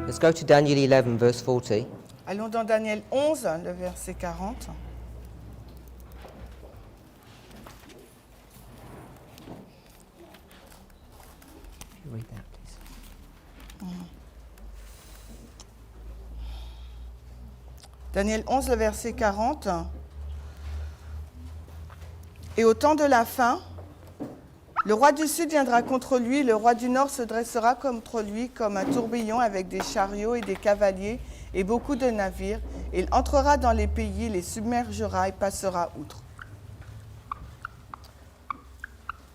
Let's go to Daniel 11, verse 40. Allons dans Daniel 11, le verset 40. Read that, please. Daniel 11, le verset 40. Et au temps de la fin, le roi du Sud viendra contre lui, le roi du Nord se dressera contre lui comme un tourbillon avec des chariots et des cavaliers et beaucoup de navires. Il entrera dans les pays, les submergera et passera outre.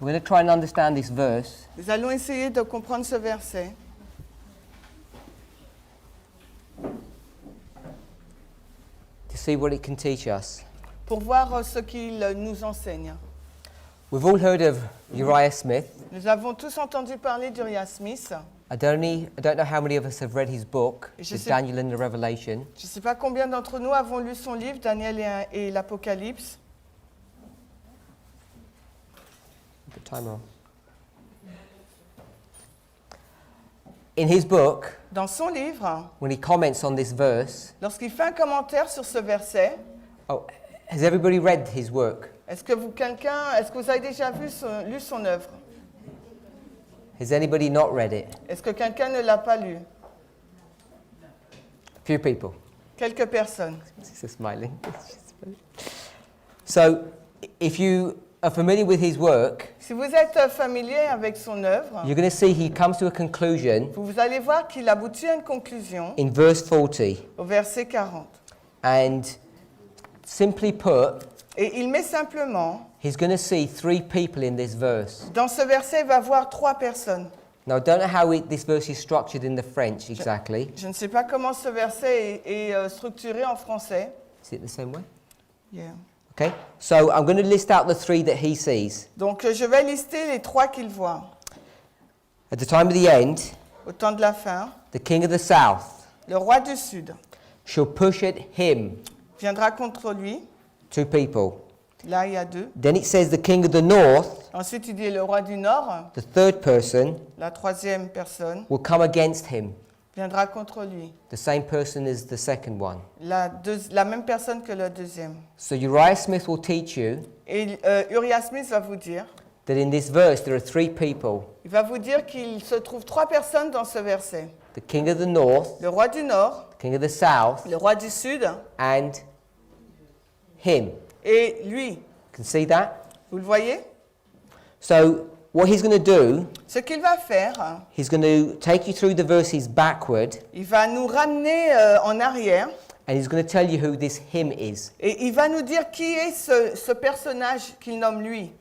We're going to try and understand this verse Nous allons essayer de comprendre ce verset to see what it can teach us. pour voir ce qu'il nous enseigne. We've all heard of Uriah Smith. Nous avons tous entendu parler d'Uriah Smith. I don't know how many of us have read his book, Je The sais- Daniel and the Revelation. Je ne sais pas combien d'entre nous avons lu son livre, Daniel et l'Apocalypse. Put timer on. In his book, Dans son livre, when he comments on this verse, lorsqu'il fait un commentaire sur ce verset, oh, has everybody read his work? est-ce que vous avez déjà lu son œuvre? Has anybody not read it? Est-ce que quelqu'un ne l'a pas lu? Few people. Quelques personnes. She's smiling. So, if you are familiar with his work, Si vous êtes familier avec son œuvre, you're going to see he comes to a conclusion vous allez voir qu'il aboutit à une conclusion in verse 40. au verset 40. And simply put, Et il met simplement, he's going to see three people in this verse. dans ce verset, il va voir trois personnes. Now, I don't know how this verse is structured in the French exactly. Je ne sais pas comment ce verset est structuré en français. Is it the same way? Yeah. Okay, so I'm going to list out the three that he sees. Donc je vais lister les trois qu'il voit. At the time of the end, Au temps de la fin, the king of the south le roi du Sud shall push at him, viendra contre lui. two people. Là, il y a deux. Then it says the king of the north, Ensuite, il dit le roi du Nord, the third person, la troisième personne, will come against him. viendra contre lui. The same person as the second one. La même personne que le deuxième. So Uriah Smith will teach you Et Uriah Smith va vous dire, that in this verse there are three people. il va vous dire qu'il se trouve trois personnes dans ce verset. The king of the north, Le roi du Nord, the king of the south, le roi du Sud and him. et lui. You can see that? Vous le voyez? So what he's going to do, Ce qu'il va faire, he's going to take you through the verses backward, il va nous ramener en arrière and he's going to tell you who this him is. et il va nous dire qui est ce personnage qu'il nomme lui.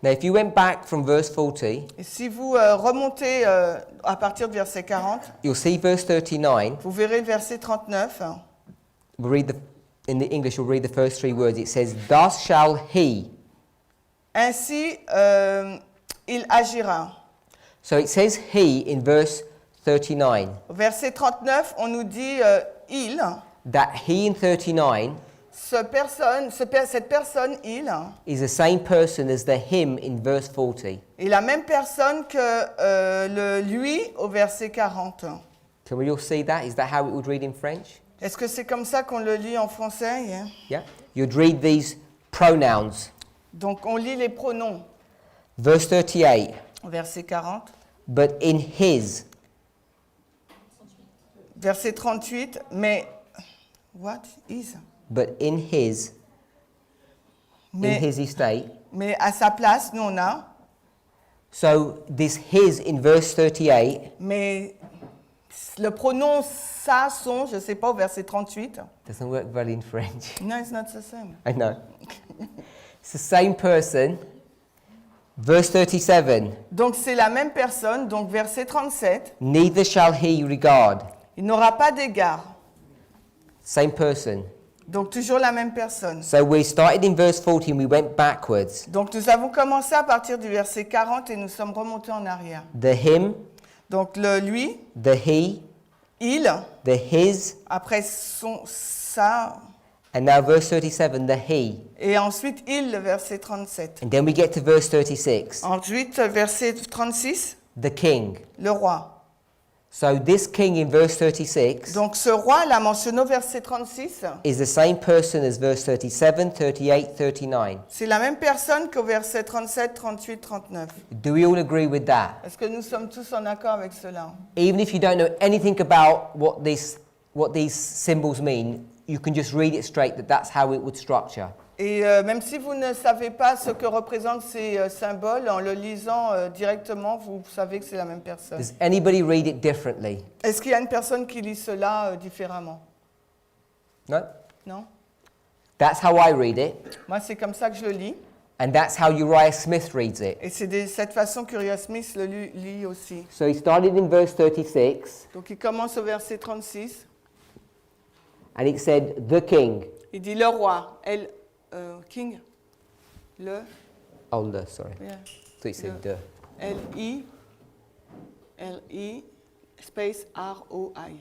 Now if you went back from verse 40, Et si vous remontez à partir du verset 40, you'll see verse 39. vous verrez le verset 39. We'll read in the English, we'll read the first three words. It says, "Thus shall he." Ainsi, il agira. So it says he in verse 39. Au verset 39, on nous dit il. That he in 39 Cette personne, il, is the same person as the him in verse 40. est la même personne que le lui au verset 40. Can we all see that? Is that how it would read in French? Est-ce que c'est comme ça qu'on le lit en français? Yeah. Yeah. You'd read these pronouns. Donc on lit les pronoms. Verse 38. Au verset 40. But in his. Verset 38, mais what is? But in his. In his estate. Mais à sa place, nous on a. So this his in verse 38 Mais le pronom ça, son, je ne sais pas, au verset 38. doesn't work well in French. No, it's not the same. I know. It's the same person. Verse 37. Donc c'est la même personne, donc verset 37. Neither shall he regard. Il n'aura pas d'égard. Same person. Donc toujours la même personne. So we started in verse 40 and we went backwards. Donc nous avons commencé à partir du verset 40 et nous sommes remontés en arrière. The him, Donc le lui, the he, il, the his, après son, ça, and now verse 37, the he. et ensuite il, le verset 37. And then we get to verse 36, Ensuite, verset 36, the king. le roi. So this king in verse 36 Donc ce roi, là mentionné au verset 36, is the same person as verse 37, 38, 39. c'est la même personne qu'au verset 37, 38, 39. Do we all agree with that? Est-ce que nous sommes tous en accord avec cela? Even if you don't know anything about what these symbols mean, you can just read it straight that that's how it would structure. Et même si vous ne savez pas ce que représentent ces symboles, en le lisant directement, vous savez que c'est la même personne. Does anybody read it differently? Est-ce qu'il y a une personne qui lit cela différemment? No? Non? That's how I read it, Moi, c'est comme ça que je le lis. and that's how Uriah Smith reads it. Et c'est de cette façon qu'Uriah Smith le lit aussi. So he started in verse 36, Donc il commence au verset 36. and it said, the king. Il dit le roi, king, Oh, the, sorry. yeah, So it said, the. L-I, space R-O-I.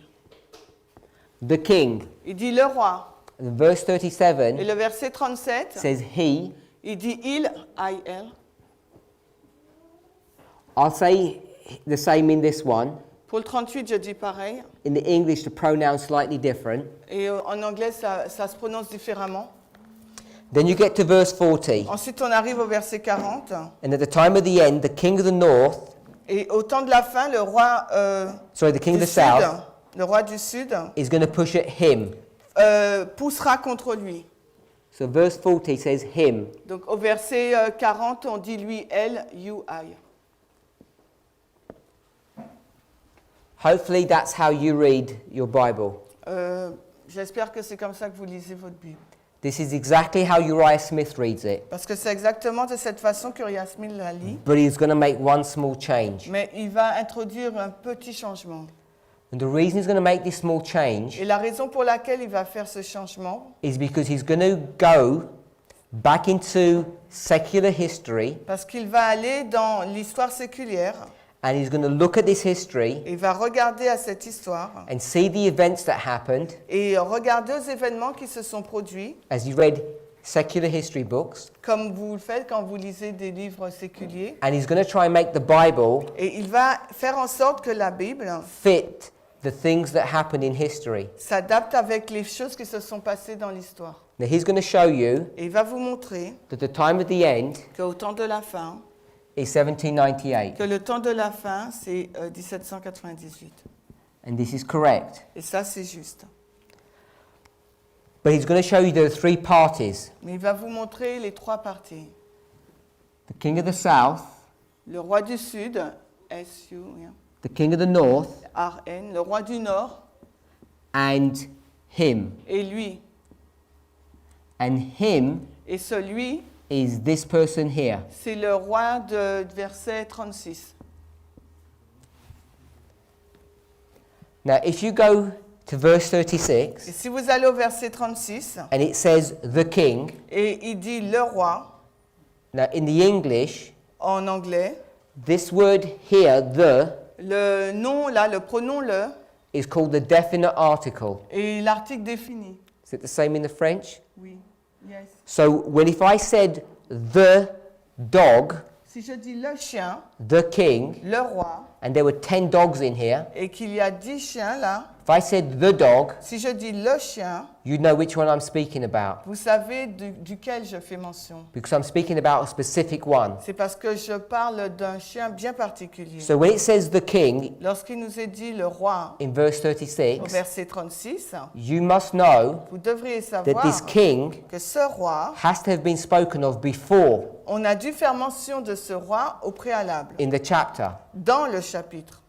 The king. Il dit le roi. And verse Et 37 le verset 37, says he. il dit il, I-L. I'll say the same in this one. Pour le 38, je dis pareil. In the English, the pronoun's slightly different. Et en anglais, ça se prononce différemment. Then you get to verse 40. Ensuite, on arrive au verset 40. And at the time of the end, the king of the north, Et au temps de la fin, le roi the king of du the Sud, south, le roi du Sud, is going to push at him. poussera contre lui. So verse 40 says him. Donc au verset 40, on dit lui, elle, you, I. Hopefully that's how you read your Bible. J'espère que c'est comme ça que vous lisez votre Bible. This is exactly how Uriah Smith reads it. Parce que c'est exactement de cette façon qu'Uriah Smith la lit. But he's going to make one small change. Mais il va introduire un petit changement. And the reason he's going to make this small change Et la raison pour laquelle il va faire ce changement, is because he's going to go back into secular history parce qu'il va aller dans l'histoire séculière, and he's going to look at this history il va regarder à cette histoire and see the events that happened et regarder aux événements qui se sont produits, as he read secular history books, comme vous le faites quand vous lisez des livres séculiers. and he's going to try and make the Bible Et il va faire en sorte que la Bible fit the things that happened in history. s'adapte avec les choses qui se sont passées dans l'histoire. Now he's going to show you Et il va vous montrer that the time of the end qu'au temps de la fin, is 1798, que le temps de la fin, c'est 1798. and this is correct. Et ça, c'est juste. But he's going to show you there are three parties: Mais il va vous montrer les trois parties. the king of the south, Le roi du Sud, SU, yeah, the king of the north, RN, le roi du Nord, and him. et lui. And him Et celui, is this person here. c'est le roi de verset 36. Now, if you go to verse Et 36, si vous allez au verset 36, and it says the king, et il dit le roi, now in the English, en anglais, this word here, the, le nom là, le pronom le, is called the definite article. et l'article défini. Is it the same in the French? Oui. Yes. So when if I said the dog, Si je dis le chien, the king, le roi, and there were 10 dogs in here, et qu'il y a 10 chiens là, if I said the dog, si je dis le chien, you know which one I'm speaking about, vous savez duquel je fais mention. because I'm speaking about a specific one. C'est parce que je parle d'un chien bien particulier. So when it says the king Lorsqu'il nous est dit le roi in verse au 36, verset 36, you must know vous devriez that savoir this king que ce roi, has to have been spoken of before on a dû faire mention de ce roi au préalable, in the chapter. dans le chapitre.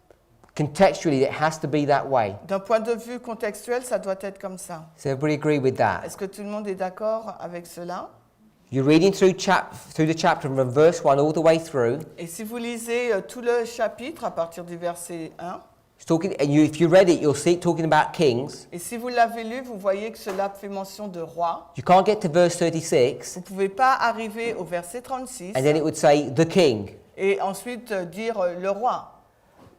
Contextually, it has to be that way. D'un point de vue contextuel, ça doit être comme ça. Does everybody agree with that? Est-ce que tout le monde est d'accord avec cela? You're reading through the chapter from verse 1 all the way through. Et si vous lisez tout le chapitre à partir du verset 1, It's talking, and if you read it, you'll see it talking about kings. et si vous l'avez lu, vous voyez que cela fait mention de roi. You can't get to verse 36, Vous ne pouvez pas arriver au verset 36 and then it would say the king, et ensuite dire le roi,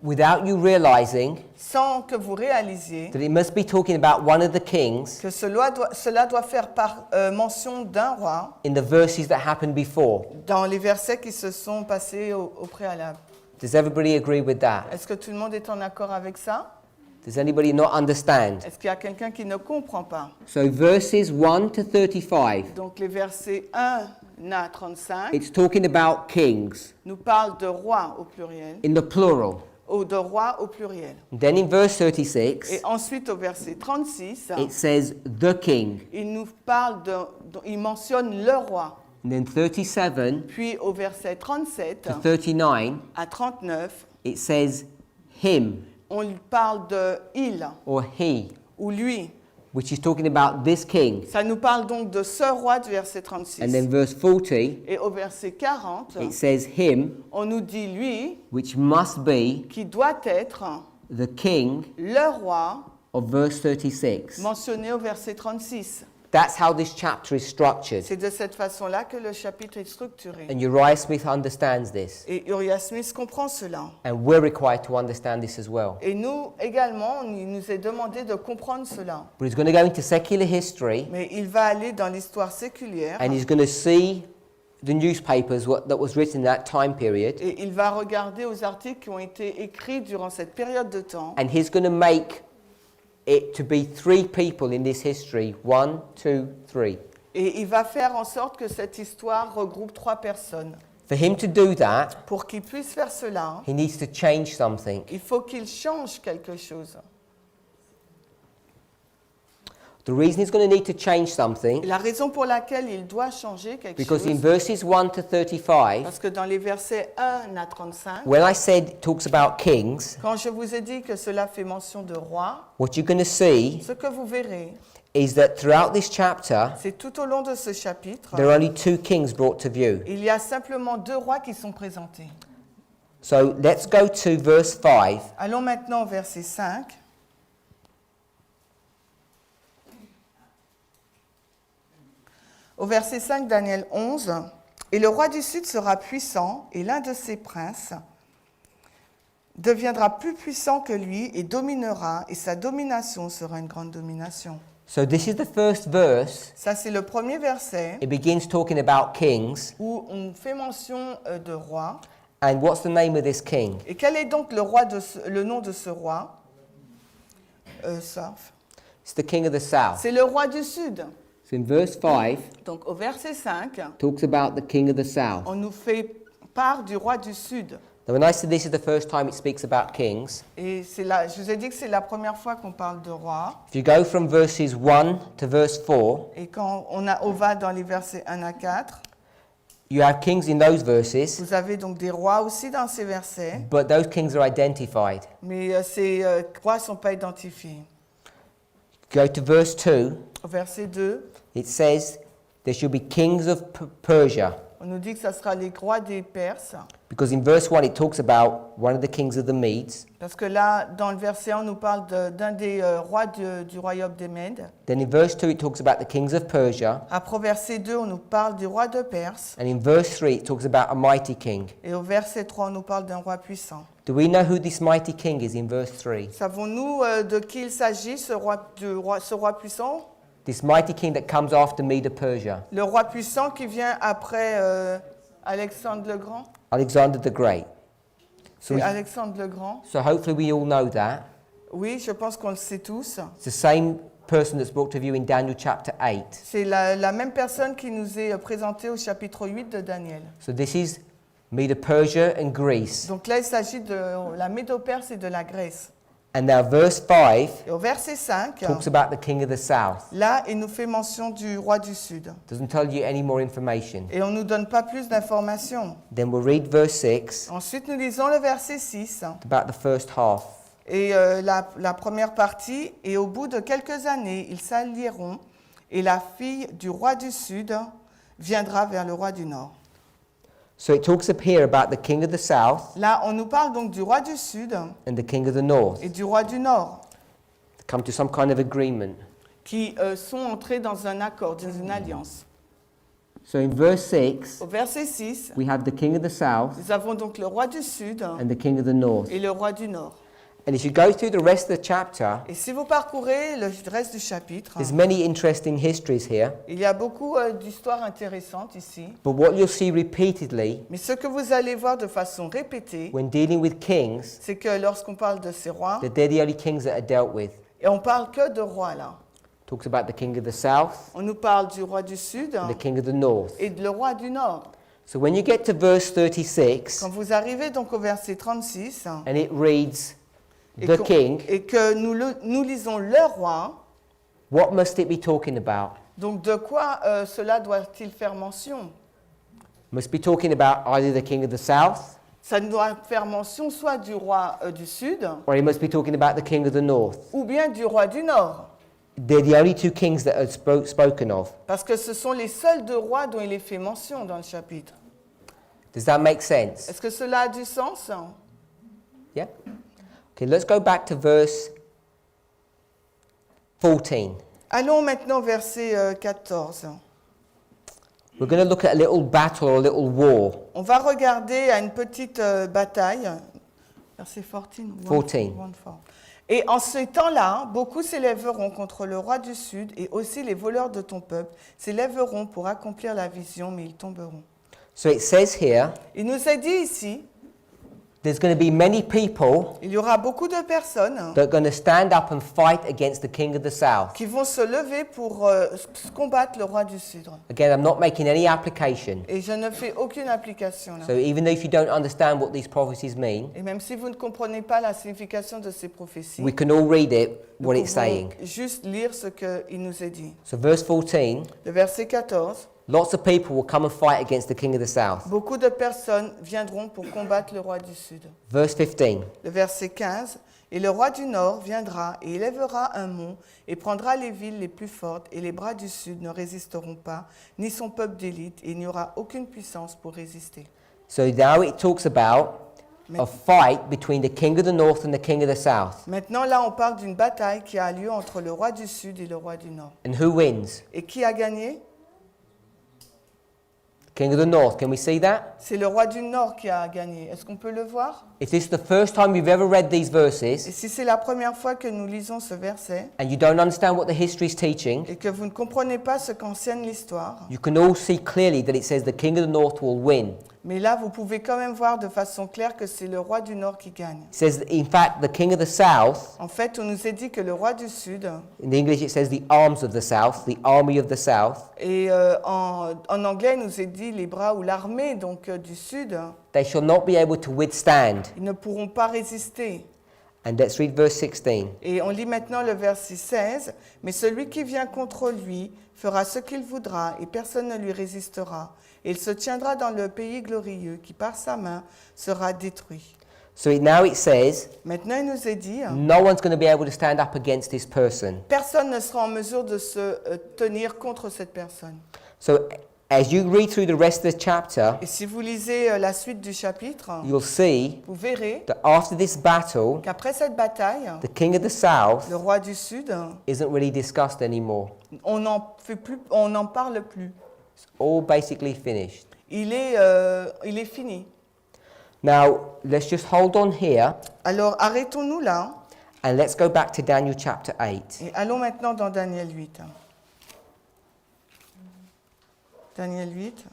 without you realizing sans que vous réalisiez that it must be talking about one of the kings que cela doit faire mention d'un roi in the verses that happened before. dans les versets qui se sont passés au préalable. Does everybody agree with that? Est-ce que tout le monde est en accord avec ça? Does anybody not understand? Est-ce qu'il y a quelqu'un qui ne comprend pas? So verses 1 to 35, Donc les versets 1 à 35 it's talking about kings nous parlent de rois au pluriel, in the plural. ou de rois au pluriel. Then in verse 36, Et ensuite au verset 36, it says the king. il nous parle il mentionne le roi. And then 37 Puis au verset 37 to 39, à 39, it says him on lui parle de il or he, ou lui. which is talking about this king. Ça nous parle donc de ce roi du verset 36. And then verse 40, Et au verset 40, it says him, on nous dit lui which must be qui doit être the king le roi of verse 36. mentionné au verset 36. That's how this chapter is structured. C'est de cette façon-là que le chapitre est structuré. And Uriah Smith understands this. Et Uriah Smith comprend cela. And we're required to understand this as well. Et nous également, il nous est demandé de comprendre cela. But he's going to go into secular history Mais il va aller dans l'histoire séculière and he's going to see the newspapers that was written in that time period. et il va regarder aux articles qui ont été écrits durant cette période de temps. And he's going to make it to be three people in this history. 1, 2, 3. Et il va faire en sorte que cette histoire regroupe 3 personnes. For him to do that, Pour qu'il puisse faire cela, he needs to change something. il faut qu'il change quelque chose. The reason he's going to need to change something, La raison pour laquelle il doit changer quelque because in chose, verses 1 to 35, parce que dans les versets 1 à 35, when I said it talks about kings, quand je vous ai dit que cela fait mention de roi, what you're going to see ce que vous verrez, is that throughout this chapter, c'est tout au long de ce chapitre, there are only 2 kings brought to view. il y a simplement 2 rois qui sont présentés. So let's go to verse 5. Allons maintenant au verset 5. Au verset 5, Daniel 11, « Et le roi du Sud sera puissant, et l'un de ses princes deviendra plus puissant que lui et dominera, et sa domination sera une grande domination. » So this is the first verse. Ça, c'est le premier verset It begins talking about kings. où on fait mention de roi. And what's the name of this king? Et quel est donc le nom de ce roi? It's the king of the south. C'est le roi du Sud. So in verse 5, Donc au verset 5, talks about the king of the south. on nous fait part du roi du Sud. Now when I said this is the first time it speaks about kings, Et je vous ai dit que c'est la première fois qu'on parle de roi. if you go from verses 1 to verse 4, Et quand on va dans les versets 1 à 4, you have kings in those verses, vous avez donc des rois aussi dans ces versets, but those kings are identified. mais ces rois ne sont pas identifiés. Go to verse 2, Au verset 2, it says there shall be kings of Persia. on nous dit que ce sera les rois des Perses, Because in verse 1 it talks about one of the kings of the Medes. parce que là, dans le verset 1, on nous parle d'un des rois du royaume des Mèdes. Then in verse 2 it talks about the kings of Persia. Après, au verset 2, on nous parle du roi de Perse. And in verse 3 it talks about a mighty king. Et au verset 3, on nous parle d'un roi puissant. Do we know who this mighty king is in verse 3? Savons-nous de qui il s'agit, ce roi puissant? This mighty king that comes after Medes of Persia, Le roi puissant qui vient après Alexandre le Grand? Alexander the Great. So, C'est Alexandre le Grand. so hopefully we all know that. Oui, je pense qu'on le sait tous. It's the same person that's brought to view in Daniel chapter 8. C'est la même personne qui nous est présentée au chapitre 8 de Daniel. So this is Medes of Persia and Greece. Donc là, il s'agit de la Médo-Perse et de la Grèce. And now verse 5 Et au verset 5, talks about the king of the south. là, il nous fait mention du roi du Sud. Doesn't tell you any more information. Et on ne nous donne pas plus d'informations. Then we'll read verse 6 Ensuite, nous lisons le verset 6 about the first half. et la première partie. Et au bout de quelques années, ils s'allieront et la fille du roi du Sud viendra vers le roi du Nord. So it talks up here about the king of the south Là, on nous parle donc du roi du Sud and the king of the north. et du roi du Nord Come to some kind of agreement. qui sont entrés dans un accord, dans une alliance. So in verse 6, Au verset 6, we have the king of the south nous avons donc le roi du Sud and the king of the north. et le roi du Nord. And if you go through the rest of the chapter, Et si vous parcourez le reste du chapitre, there's many interesting histories here. il y a beaucoup d'histoires intéressantes ici. But what you'll see repeatedly Mais ce que vous allez voir de façon répétée, when dealing with kings, c'est que lorsqu'on parle de ces rois, that they're the only kings that are dealt with. et on parle que de rois là. Talks about the king of the south On nous parle du roi du Sud and the king of the north. et le roi du Nord. So when you get to verse 36, Quand vous arrivez donc au verset 36, and it reads, et the que, king, et que nous lisons le roi, what must it be talking about? donc de quoi cela doit-il faire mention? Must be talking about either the king of the south, Ça doit faire mention soit du roi du Sud, or he must be talking about the king of the north. ou bien du roi du Nord. They're the only two kings that are spoken of. Parce que ce sont les seuls deux rois dont il est fait mention dans le chapitre. Does that make sense? Est-ce que cela a du sens? Yeah? Okay, let's go back to verse 14. Allons maintenant au verset 14. We're going to look at a little battle or a little war. On va regarder à une petite bataille. Verset 14. Et en ce temps-là, beaucoup s'élèveront contre le roi du Sud, et aussi les voleurs de ton peuple s'élèveront pour accomplir la vision, mais ils tomberont. So it says here, Il nous est dit ici, there's going to be many people il y aura beaucoup de personnes that are going to stand up and fight against the king of the south. qui vont se lever pour combattre le roi du Sud. Again, I'm not making any application. Et je ne fais aucune application là. So even though if you don't understand what these prophecies mean, Et même si vous ne comprenez pas la signification de ces prophéties, we can all read it, nous what it's pouvons saying. juste lire ce qu'il nous est dit. So verse 14, Le verset 14, lots of people will come and fight against the king of the south. beaucoup de personnes viendront pour combattre le roi du Sud. Verse 15, Le verset 15, et le roi du Nord viendra et élèvera un mont et prendra les villes les plus fortes, et les bras du Sud ne résisteront pas, ni son peuple d'élite, et il n'y aura aucune puissance pour résister. so now it talks about a fight between the king of the north and the king of the south. Maintenant, là, on parle d'une bataille qui a lieu entre le roi du Sud et le roi du Nord. And who wins? Et qui a gagné? King of the north, can we see that? C'est le roi du Nord qui a gagné. Est-ce qu'on peut le voir? If this is the first time you've ever read these Et verses si c'est la première fois que nous lisons ce verset, and you don't understand what the history is teaching, et que vous ne comprenez pas ce qu'enseigne l'histoire, you can all see clearly that it says the king of the north will win. mais là, vous pouvez quand même voir de façon claire que c'est le roi du Nord qui gagne. It says, that, in fact, the king of the south, En fait, on nous a dit que le roi du Sud, in English it says the arms of the south, the army of the south, et en anglais, il nous a dit les bras ou l'armée donc du Sud, they shall not be able to withstand. ils ne pourront pas résister. And let's read verse 16. Et on lit maintenant le verset 16. « Mais celui qui vient contre lui fera ce qu'il voudra, et personne ne lui résistera. Et il se tiendra dans le pays glorieux, qui par sa main sera détruit. » So now it says, Maintenant, il nous est dit, no one's going to be able to stand up against this person. personne ne sera en mesure de se tenir contre cette personne. So as you read through the rest of the chapter, Et si vous lisez la suite du chapitre, you'll see vous verrez that after this battle, qu'après cette bataille, the king of the south le roi du Sud, isn't really discussed anymore. on n'en parle plus. It's all basically finished. Il est fini. Now, let's just hold on here Alors, arrêtons-nous là and let's go back to Daniel chapter 8. et allons maintenant dans Daniel 8. Daniel 8.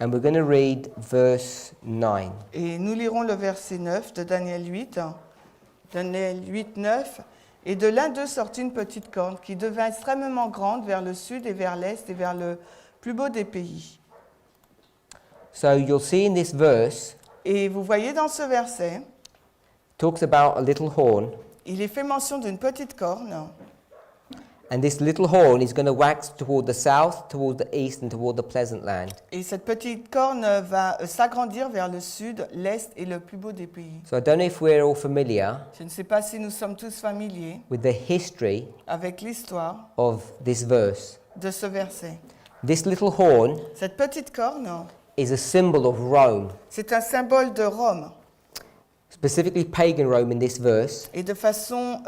And we're going to read verse 9. Et nous lirons le verset 9 de Daniel 8. Daniel 8, 9. Et de l'un d'eux sortit une petite corne qui devint extrêmement grande vers le sud et vers l'est et vers le plus beau des pays. So you'll see in this verse, Et vous voyez dans ce verset, it talks about a little horn, il est fait mention d'une petite corne. and this little horn is going to wax toward the south, toward the east, and toward the pleasant land. Et cette petite corne va s'agrandir vers le sud, l'est et le plus beau des pays. So I don't know if we're all familiar Je ne sais pas si nous sommes tous familiers with the history avec l'histoire of this verse. de ce verset. This little horn Cette petite corne, is a symbol of Rome, c'est un symbole de Rome. specifically pagan Rome in this verse. Et de façon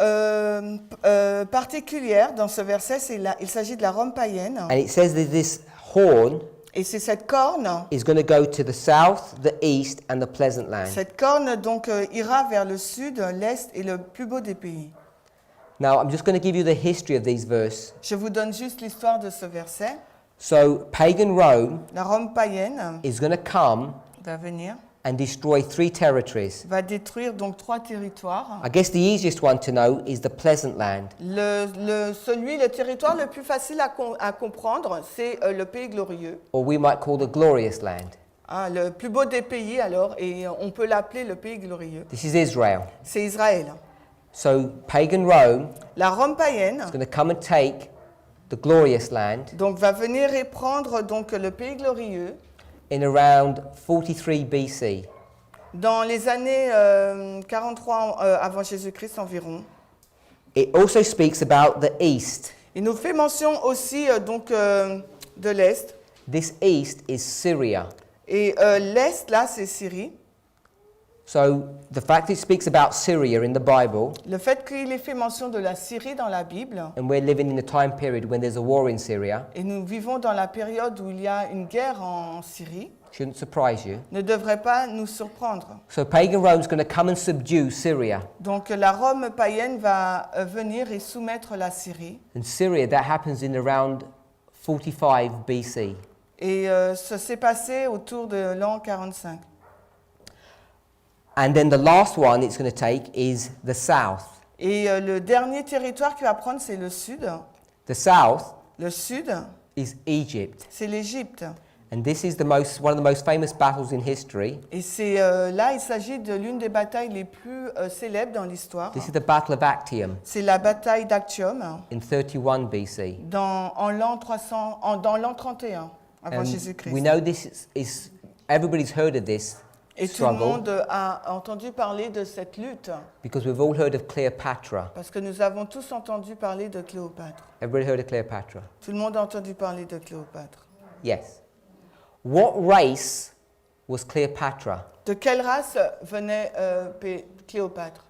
particulière, dans ce verset, il s'agit de la Rome païenne. And it says that this horn Et c'est cette corne, is going to go to the south, the east, and the pleasant land. cette corne donc ira vers le sud, l'est et le plus beau des pays. Now, I'm just going to give you the history of these verses. Je vous donne juste l'histoire de ce verset. So, pagan Rome La Rome païenne is going to come va venir, and destroy 3 territories. va détruire donc 3 territoires. I guess the easiest one to know is the pleasant land. Le territoire le plus facile à comprendre, c'est le pays glorieux. Or we might call the glorious land. Ah, le plus beau des pays alors, et on peut l'appeler le pays glorieux. This is Israel. C'est Israël. So pagan Rome La Rome païenne is going to come and take the glorious land donc va venir et prendre donc le pays glorieux in around 43 BC. dans les années 43 avant Jésus-Christ environ. It also speaks about the east. Il nous fait mention aussi donc de l'est. This east is Syria. Et l'est là c'est Syrie. So the fact it speaks about Syria in the Bible, Le fait qu'il ait fait mention de la Syrie dans la Bible, and we're living in a time period when there's a war in Syria, et nous vivons dans la période où il y a une guerre en Syrie, shouldn't surprise you. ne devrait pas nous surprendre. So pagan Rome's going to come and subdue Syria. Donc la Rome païenne va venir et soumettre la Syrie. In Syria, that happens in around 45 BC. Et ça s'est passé autour de l'an 45. And then the last one it's going to take is the south. Et le dernier territoire qu'il va prendre, c'est le sud. The south Le sud, is Egypt. c'est l'Égypte. And this is one of the most famous battles in history. Et c'est là, il s'agit de l'une des batailles les plus célèbres dans l'histoire. This is the Battle of Actium C'est la bataille d'Actium in 31 BC. dans l'an 31 avant And Jésus-Christ. we know this is everybody's heard of this Et tout le struggle monde a entendu parler de cette lutte because we've all heard of Cleopatra. parce que nous avons tous entendu parler de Cléopâtre. Everybody heard of Cleopatra? Tout le monde a entendu parler de Cléopâtre. Yes. What race was Cleopatra? De quelle race venait Cléopâtre?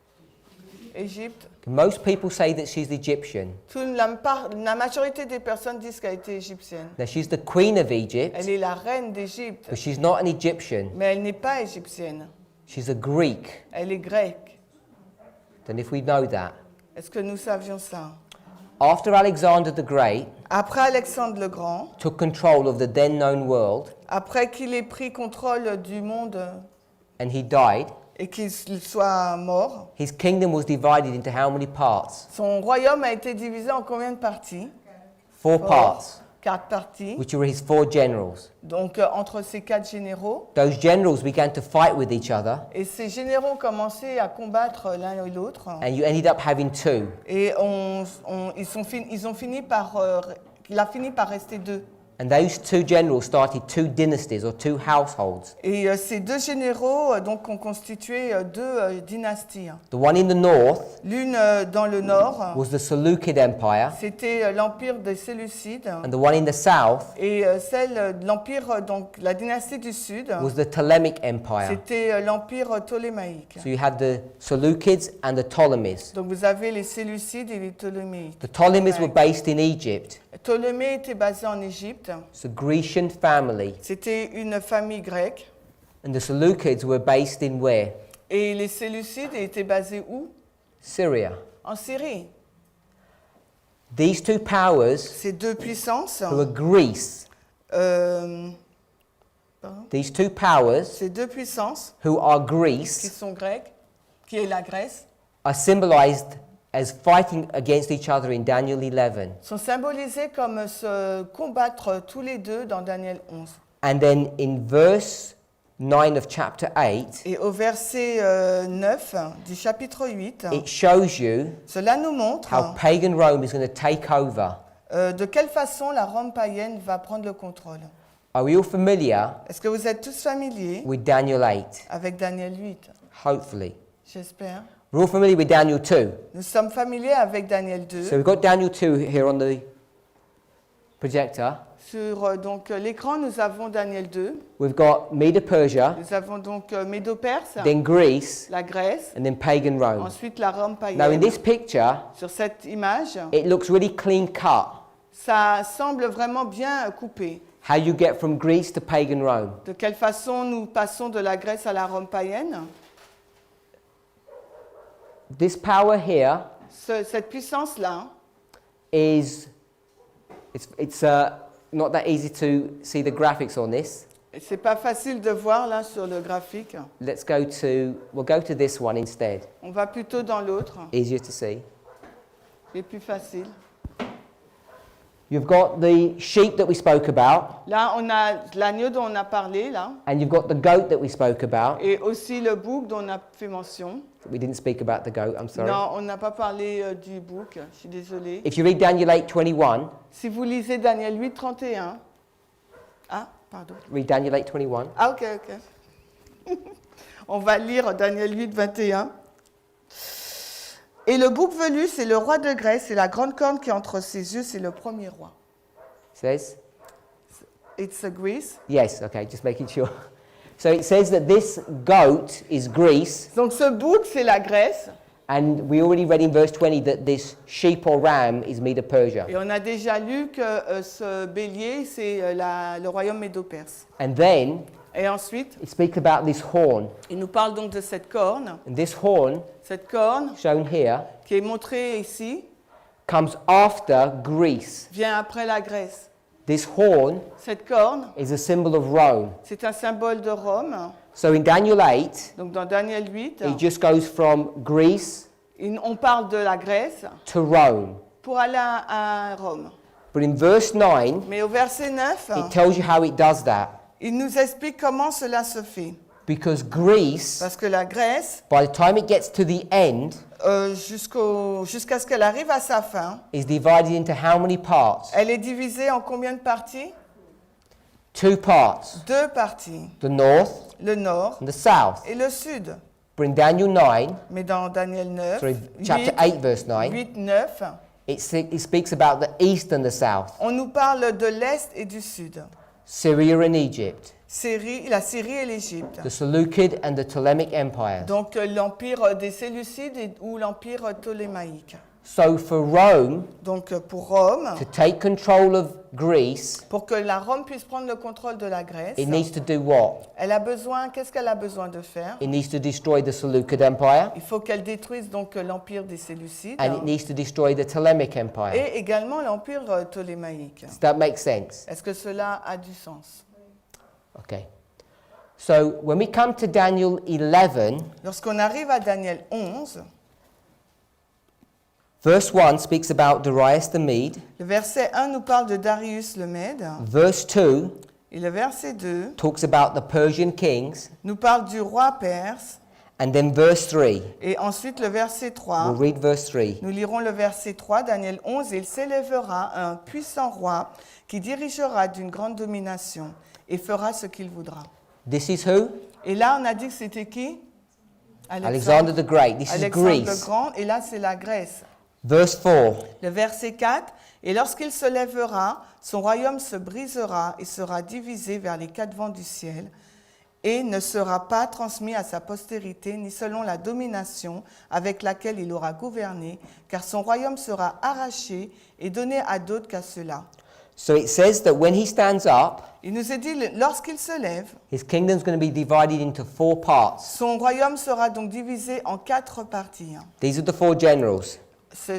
Égypte. Most people say that she's Egyptian. La majorité des personnes disent qu'elle était égyptienne. Now she's the queen of Egypt, Elle est la reine d'Égypte, but she's not an Egyptian. mais elle n'est pas égyptienne. She's a Greek. Elle est grecque. Then if we know that, Est-ce que nous savions ça? after Alexander the Great Après Alexandre le Grand, took control of the then known world après qu'il ait pris contrôle du monde and he died, et qu'il soit mort, his kingdom was divided into how many parts? son royaume a été divisé en combien de parties? 4 parts, 4 parties. which were his 4 generals. Donc entre ces 4 généraux, Those generals began to fight with each other, et ces généraux commençaient à combattre l'un et l'autre. and you ended up having 2. Et il a fini par rester 2. And those 2 generals started 2 dynasties or 2 households. Et ces 2 généraux donc ont constitué 2 dynasties. The one in the north L'une dans le nord, was the Seleucid Empire, c'était l'empire des Séleucides, and the one in the south et celle de l'empire, donc la dynastie du sud, was the Ptolemaic Empire. c'était l'empire ptolémaïque. So you had the Seleucids and the Ptolemies. Donc vous avez les Séleucides et les Ptolémaïques. The Ptolemies were based in Egypt. Ptolémée était basé en Égypte. It's a Grecian family. C'était une famille grecque. And the Seleucids were based in where? Et les Séleucides étaient basés où? Syria. En Syrie. These 2 powers Ces 2 puissances, who are Greece, these 2 powers ces 2 puissances who are qui Greece sont grecques, qui est la Grèce, are symbolized as fighting against each other in Daniel 11. sont symbolisées comme se combattre tous les deux dans Daniel 11. And then in verse 9 of chapter 8, Et au verset 9 du chapitre 8, it shows you cela nous montre how pagan Rome is going to take over. de quelle façon la Rome païenne va prendre le contrôle. Are we all familiar Est-ce que vous êtes tous familiers with Daniel 8? avec Daniel 8? Hopefully. J'espère. We're all familiar with Daniel 2. Nous sommes familiers avec Daniel 2. So we've got Daniel 2 here on the projector. Sur donc l'écran, nous avons Daniel 2. We've got Medo-Persia, Nous avons donc Médo-Perse, then Greece, la Grèce, and then pagan Rome. ensuite la Rome Now in païenne. this picture, Sur cette image, it looks really clean cut. ça semble vraiment bien coupé. how you get from Greece to pagan Rome. De quelle façon nous passons de la Grèce à la Rome païenne? This power here Cette puissance-là, is, it's not that easy to see the graphics on this. c'est pas facile de voir là sur le graphique. We'll go to this one instead. On va plutôt dans l'autre, Easier to see. c'est plus facile. You've got the sheep that we spoke about, Là, on a l'agneau dont on a parlé, là, and you've got the goat that we spoke about. et aussi le bouc dont on a fait mention. We didn't speak about the goat, I'm sorry. Non, on n'a pas parlé du bouc, je suis désolée. If you read Daniel 8:21, Si vous lisez Daniel 8, 31. Ah, pardon. read Daniel 8:21. Ah, ok. On va lire Daniel 8, 21. Et le bouc velu, c'est le roi de Grèce, et la grande corne qui est entre ses yeux, c'est le premier roi. Says? It's a Greece. Yes, okay, just making sure. So it says that this goat is Greece, Donc ce bouc, c'est la Grèce. and we already read in verse 20 that this sheep or ram is Medo-Persia. Et on a déjà lu que ce bélier, c'est le royaume médo-perse. And then Et ensuite, it speaks about this horn. il nous parle donc de cette corne. And this horn, Cette corne, shown here, qui est montrée ici, comes after Greece. vient après la Grèce. This horn Cette corne, is a symbol of Rome. c'est un symbole de Rome. So in Daniel 8, Donc dans Daniel 8, it just goes from Greece on parle de la Grèce to Rome. pour aller à Rome. But in verse 9, Mais au verset 9, it tells you how it does that. il nous explique comment cela se fait. Because Greece, Parce que la Grèce, by the time it gets to the end, jusqu'à ce qu'elle arrive à sa fin, is divided into how many parts? elle est divisée en combien de parties? 2 parts. 2 parties. The north Le nord and the south. et le sud. But in Daniel 9, Mais dans Daniel 9, sorry, chapter 8, verse 9, 8, 9, it speaks about the east and the south, on nous parle de l'Est et du Sud. Syria and Egypt, La Syrie et l'Égypte. the Seleucid and the Ptolemaic empires. Donc l'empire des Séleucides ou l'empire ptolémaïque. So for Rome Donc pour Rome, to take control of Greece, pour que la Rome puisse prendre le contrôle de la Grèce, it needs to do what? qu'est-ce qu'elle a besoin de faire? It needs to destroy the Seleucid empire, Il faut qu'elle détruise donc l'empire des Séleucides and it needs to destroy the Ptolemaic empire. et également l'empire ptolémaïque. Does that make sense? Est-ce que cela a du sens? Okay. So when we come to Daniel 11, Lorsqu'on arrive à Daniel 11, verse 1 speaks about Darius the Mede. le verset 1 nous parle de Darius le Mède Verse 2 et le verset 2 talks about the Persian kings. nous parle du roi perse And then verse 3, et ensuite le verset 3. we'll read verse 3. Nous lirons le verset 3, Daniel 11, « Il s'élèvera un puissant roi qui dirigera d'une grande domination et fera ce qu'il voudra. » This is who? Et là, on a dit que c'était qui? Alexander the Great. This is Alexandre le Greece. Grand, et là, c'est la Grèce. Verse 4, Le verset 4, « Et lorsqu'il se lèvera, son royaume se brisera et sera divisé vers les 4 vents du ciel, et ne sera pas transmis à sa postérité, ni selon la domination avec laquelle il aura gouverné, car son royaume sera arraché et donné à d'autres qu'à ceux-là. » so it says that when he stands up, Il nous est dit, lorsqu'il se lève, his kingdom's going to be divided into 4 parts. son royaume sera donc divisé en 4 parties. These are the 4 generals.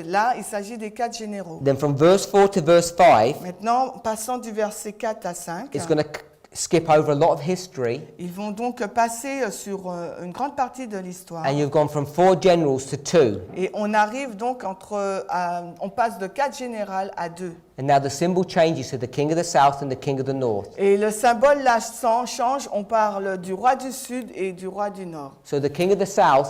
Là, il s'agit des 4 généraux. Then from verse 4 to verse 5, Maintenant, passant du verset 4 à 5, it's going to skip over a lot of history, ils vont donc passer sur une grande partie de l'histoire. and you've gone from 4 generals to 2. Et on arrive donc on passe de 4 générales à 2. And now the symbol changes to the king of the south and the king of the north. Et le symbole là change, on parle du roi du Sud et du roi du Nord. So the king of the south,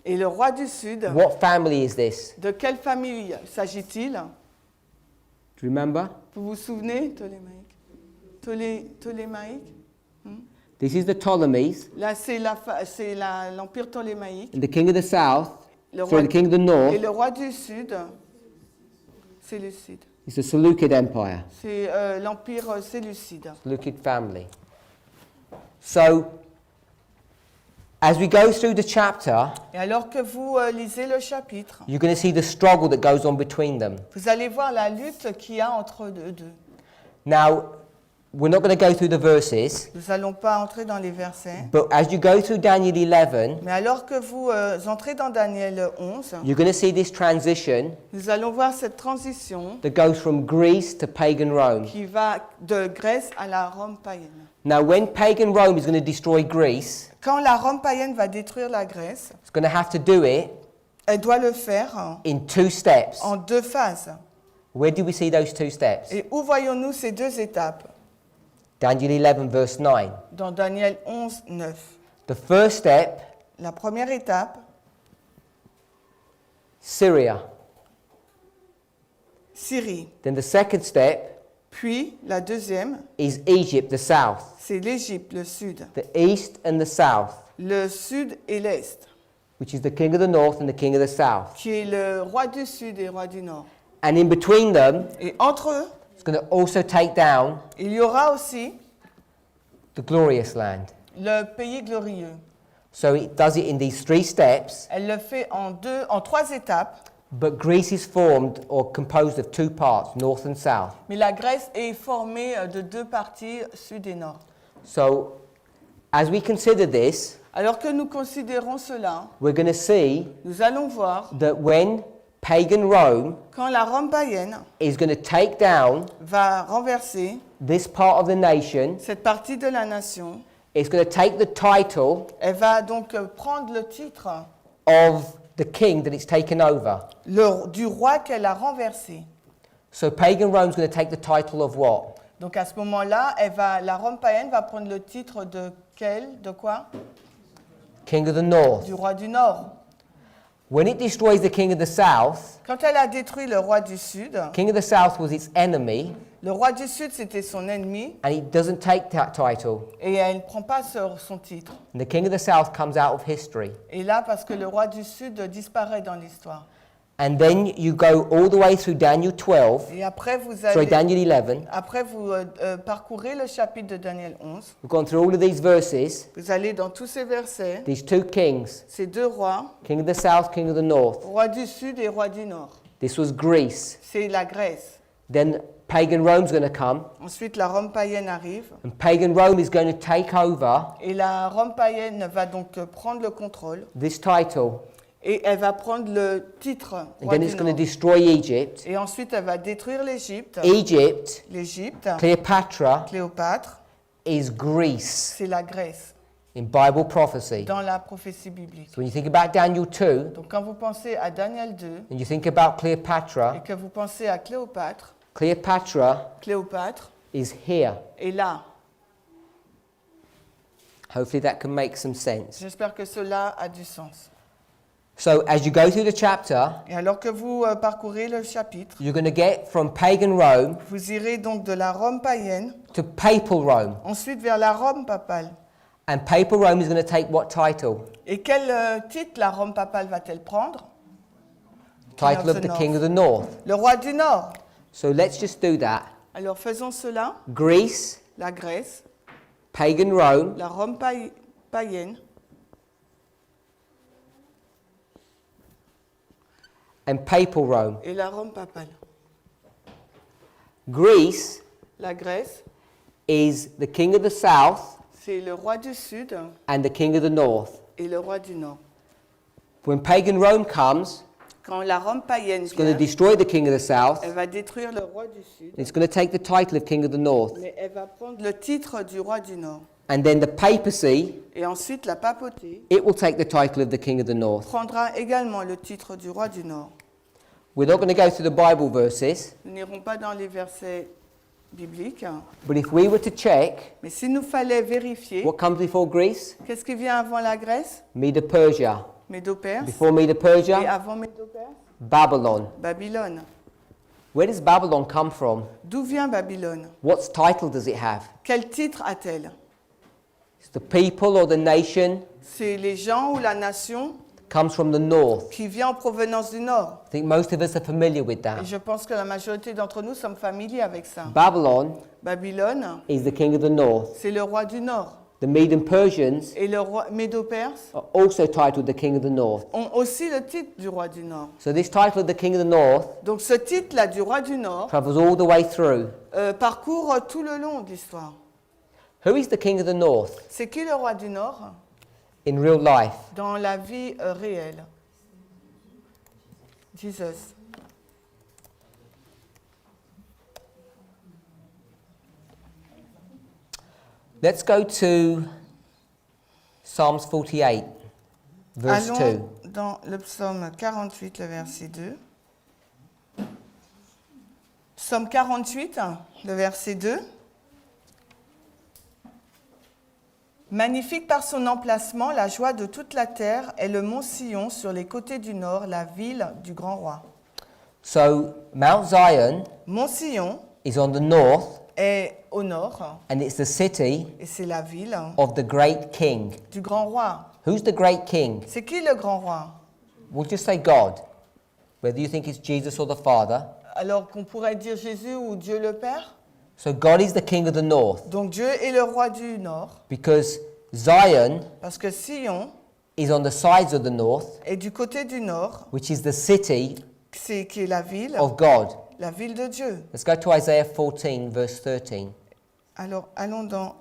Et le roi du Sud, what family is this? de quelle famille s'agit-il? Do you remember? Vous vous souvenez, Ptolémaïque? This is the Ptolemies, Là, c'est l'empire ptolémaïque. and the king of the south, Le sorry, the king of the et north le roi du Sud, c'est le Sud. is the Seleucid empire, C'est l'empire séleucide. Seleucid family. So, as we go through the chapter, Et alors que vous lisez le chapitre, you're going to see the struggle that goes on between them. vous allez voir la lutte qu'il y a entre eux deux. Now, we're not going to go through the verses, Nous n'allons pas entrer dans les versets. but as you go through Daniel 11, Mais alors que vous entrez dans Daniel 11, you're going to see this transition nous allons voir cette transition that goes from Greece to pagan Rome. qui va de Grèce à la Rome païenne. Now, when pagan Rome is going to destroy Greece, Quand la Rome païenne va détruire la Grèce, it's going to have to do it elle doit le faire in 2 steps. en 2 phases. Where do we see those 2 steps? Et où voyons-nous ces 2 étapes? Daniel 11, verse 9. Dans Daniel 11, 9. The first step, La première étape, Syria. Syrie. Then the second step Puis la deuxième, is Egypt, the south. c'est l'Égypte, le sud. The east and the south, Le sud et l'est, which is the king of the north and the king of the south. qui est le roi du sud et le roi du nord. And in between them, Et entre eux, it's going to also take down il y aura aussi the glorious land. le pays glorieux. So it does it in these 3 steps, Elle le fait en 3 étapes, but Greece is formed or composed of 2 parts, north and south. mais la Grèce est formée de 2 parties, sud et nord. So as we consider this, Alors que nous considérons cela, we're going to see nous allons voir that when pagan Rome quand la Rome païenne is going to take down va renverser this part of the nation, cette partie de la nation, it's going to take the title elle va donc prendre le titre of the king that it's taken over. du roi qu'elle a renversé. So pagan Rome's going to take the title of what? Donc à ce moment-là, la Rome païenne va prendre le titre de quel? De quoi? King of the north. Du roi du Nord. When it destroys the king of the south, Quand elle a détruit le roi du Sud, king of the south was its enemy, le roi du Sud c'était son ennemi and it doesn't take that title. et elle ne prend pas son titre. And the king of the south comes out of history. Et là, parce que le roi du Sud disparaît dans l'histoire. And then you go all the way through Daniel 12, Et après vous Daniel 11. après vous parcourez le chapitre de Daniel 11. We've gone through all of these verses, Vous allez dans tous ces versets, these 2 kings, ces 2 rois, king of the south, king of the north. roi du Sud et roi du Nord. This was Greece. C'est la Grèce. Then pagan Rome's going to come, Ensuite, la Rome païenne arrive. and pagan Rome is going to take over Et la Rome païenne va donc prendre le contrôle. this title. Et elle va prendre le titre And roi then du it's going to Nord. destroy Egypt. Et ensuite, elle va détruire l'Égypte. Egypt, L'Égypte, Cleopatra, Cléopâtre, is Greece c'est la Grèce in Bible prophecy. dans la prophétie biblique. So when you think about Daniel 2, Donc quand vous pensez à Daniel 2 and you think about et Cleopatra, que vous pensez à Cléopâtre, Cleopatra is here. est là. Hopefully that can make some sense. J'espère que cela a du sens. So as you go through the chapter, Et alors que vous parcourez le chapitre, you're going to get from pagan Rome vous irez donc de la Rome païenne, to papal Rome. ensuite vers la Rome papale. And papal Rome is going to take what title? Et quel titre la Rome papale va-t-elle prendre? Title of the king of the north. Le roi du Nord. So let's just do that. Alors faisons cela. Greece, La Grèce, pagan Rome, la Rome païenne and papal Rome. et la Rome papale. Greece La Grèce, is the king of the south c'est le roi du Sud and the king of the north. et le roi du Nord. When pagan Rome comes, Quand la Rome païenne it's going to vient, destroy the king of the south. elle va détruire le roi du Sud, It's going to take the title of king of the north. mais elle va prendre le titre du roi du Nord. And then the papacy, Et ensuite, la papauté it will take the title of the king of the north. prendra également le titre du roi du Nord. We're not going to go through the Bible verses, Nous n'irons pas dans les versets bibliques, but if we were to check, mais s'il nous fallait vérifier, what comes before Greece? qu'est-ce qui vient avant la Grèce? Medo-Persia. Médo-Perse. Before Et Medo-Persia, avant Médo-Perse? Babylon. Babylone. Where does Babylon come from? D'où vient Babylone? What title does it have? Quel titre a-t-elle? It's the people or the nation C'est les gens ou la nation comes from the north. qui vient en provenance du Nord. I think most of us are familiar with Et that. je pense que la majorité d'entre nous sommes familiers avec ça. Babylon Babylone, is the king of the north. c'est le roi du Nord. the Median Persians et le roi Médo-Perse are also titled the King of the North. ont aussi le titre du roi du Nord. So this title of the King of the North Donc ce titre-là du roi du Nord travels all the way through. parcourt tout le long de l'histoire. Who is the King of the North C'est qui le roi du Nord in real life? dans la vie réelle? Jesus. Let's go to Psalms 48, verse 2. Allons dans le psaume 48, le verset 2. Psaume 48, le verset 2. Magnifique par son emplacement, la joie de toute la terre est le mont Sion sur les côtés du nord, la ville du grand roi. So Mount Zion Mont Sion is on the north, est au nord and it's the city et c'est la ville of the great king. du grand roi. Who's the great king? C'est qui le grand roi? We'll just say God, whether you think it's Jesus or the Father. Alors qu'on pourrait dire Jésus ou Dieu le Père. So God is the king of the north Donc Dieu est le roi du nord because Zion parce que Sion is on the sides of the north, est du côté du nord, which is the city qui est la ville de Dieu. Let's go to Isaiah 14, verse 13. Alors allons dans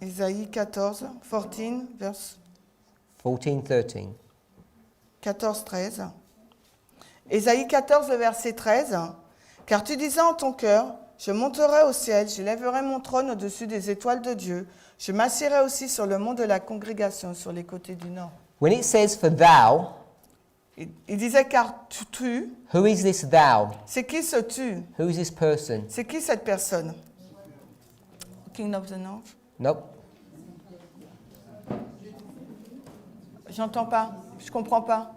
Ésaïe 14, 14, verse 14, 13. Ésaïe 14, le verset 13. Car tu disais en ton cœur, je monterai au ciel, je lèverai mon trône au-dessus des étoiles de Dieu, je m'assiérai aussi sur le mont de la congrégation, sur les côtés du nord. When it says for thou, Il disait car tu, who is this thou? c'est qui ce tu? Who is this person? C'est qui cette personne? King of the North? Nope. J'entends pas, je comprends pas.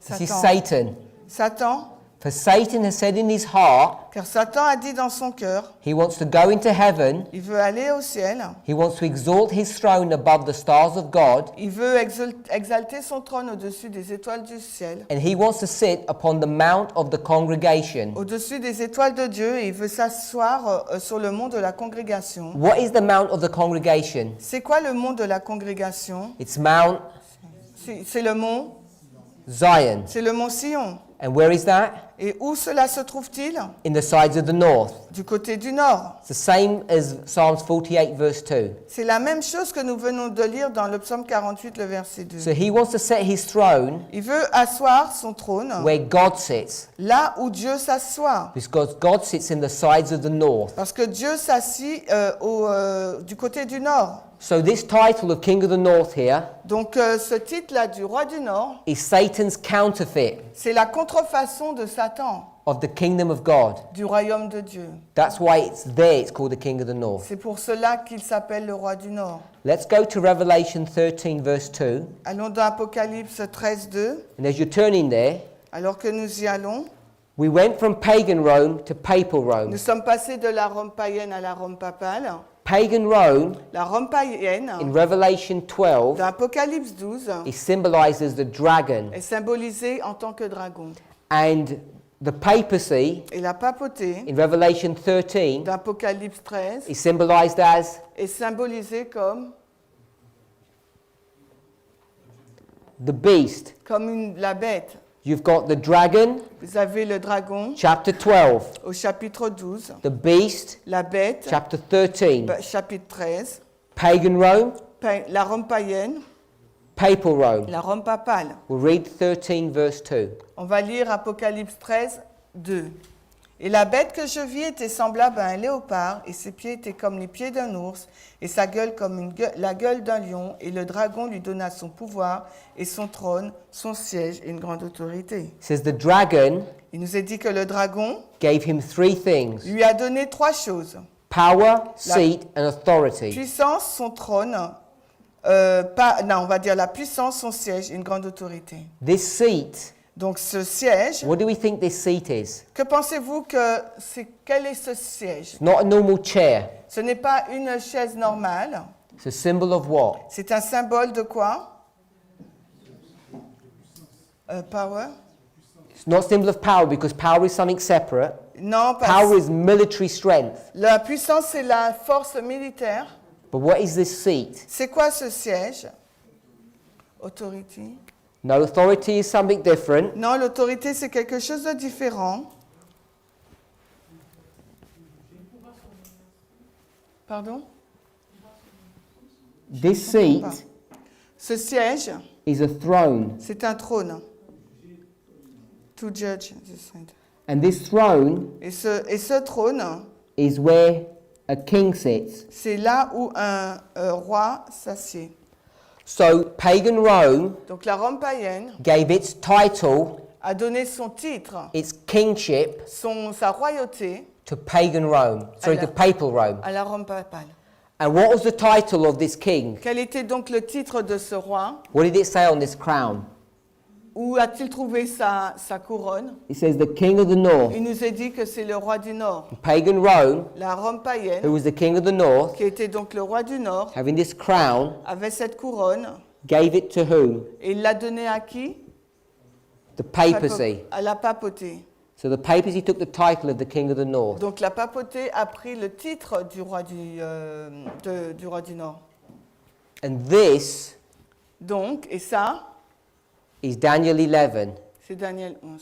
This is Satan. Satan, For Satan has said in his heart, car Satan a dit dans son cœur, he wants to go into heaven, il veut aller au ciel, he wants to exalt his throne above the stars of God, il veut exalter son trône au-dessus des étoiles du ciel, and he wants to sit upon the mount of the congregation. au-dessus des étoiles de Dieu, et il veut s'asseoir sur le mont de la congrégation. What is the mount of the congregation? C'est quoi le mont de la congrégation? It's Mount C'est le mont, Zion. c'est le mont Sion. And where is that? Et où cela se trouve-t-il? In the sides of the north. Du côté du nord. It's the same as Psalms 48, verse 2. C'est la même chose que nous venons de lire dans le psaume 48, le verset 2. So he wants to set his throne Il veut asseoir son trône where God sits, là où Dieu s'assoit. because God sits in the sides of the north. Parce que Dieu s'assit du côté du nord. So this title of King of the North here Donc ce titre-là du roi du nord, is Satan's counterfeit c'est la contrefaçon de Satan, of the kingdom of God. du royaume de Dieu. That's why it's there, it's called the King of the North. C'est pour cela qu'il s'appelle le roi du nord. Let's go to Revelation 13, verse 2. Allons dans Apocalypse 13, 2. And as you're turning there, Alors que nous y allons, we went from pagan Rome to papal Rome. nous sommes passés de la Rome païenne à la Rome papale. Pagan Rome, La Rome païenne, in Revelation 12, dans Apocalypse 12, it symbolizes the dragon. est symbolisée en tant que dragon. And the papacy, Et la papauté, in Revelation 13, dans Apocalypse 13, is symbolized as est symbolisée comme the beast. la bête. You've got the dragon, Vous avez le dragon chapter 12, au chapitre 12, the beast, la bête, chapter 13, chapitre 13, pagan Rome, la Rome païenne, papal Rome. la Rome papale. We'll read 13, verse 2. On va lire Apocalypse 13, 2. Et la bête que je vis était semblable à un léopard, et ses pieds étaient comme les pieds d'un ours, et sa gueule comme la gueule d'un lion, et le dragon lui donna son pouvoir, et son trône, son siège, et une grande autorité. It says the dragon Il nous est dit que le dragon gave him three things: lui a donné trois choses. power, seat, and authority. Puissance, son trône, on va dire la puissance, son siège, et une grande autorité. This seat, Donc ce siège, what do we think this seat is? que pensez-vous que c'est? Quel est ce siège? It's not a normal chair. Ce n'est pas une chaise normale. It's a symbol of what? C'est un symbole de quoi? Power? It's not symbol of power because power is something separate. Non, Power parce is military strength. la puissance, c'est la force militaire. But what is this seat? C'est quoi ce siège? Authority. No, authority is something different. Non, l'autorité, c'est quelque chose de différent. Pardon? This seat Ce siège, is a throne. c'est un trône. To judge this side. And this throne Et ce trône, is where a king sits. c'est là où un roi s'assied. So pagan Rome Donc la Rome païenne gave its title, a donné son titre, its kingship, sa royauté to pagan Rome. Sorry, to papal Rome. à la Rome papale. And what was the title of this king? Quel était donc le titre de ce roi? What did it say on this crown? Où a-t-il trouvé sa couronne? It says the king of the north. Il nous est dit que c'est le roi du Nord. Pagan Rome, La Rome who païenne, was the king of the north, qui était donc le roi du Nord, having this crown, avait cette couronne gave it to whom? et il l'a donnée à qui? The papacy. À la papauté. So the papacy took the title of the king of the north. Donc la papauté a pris le titre du roi du Nord. And this Donc, et ça, is Daniel 11. c'est Daniel 11.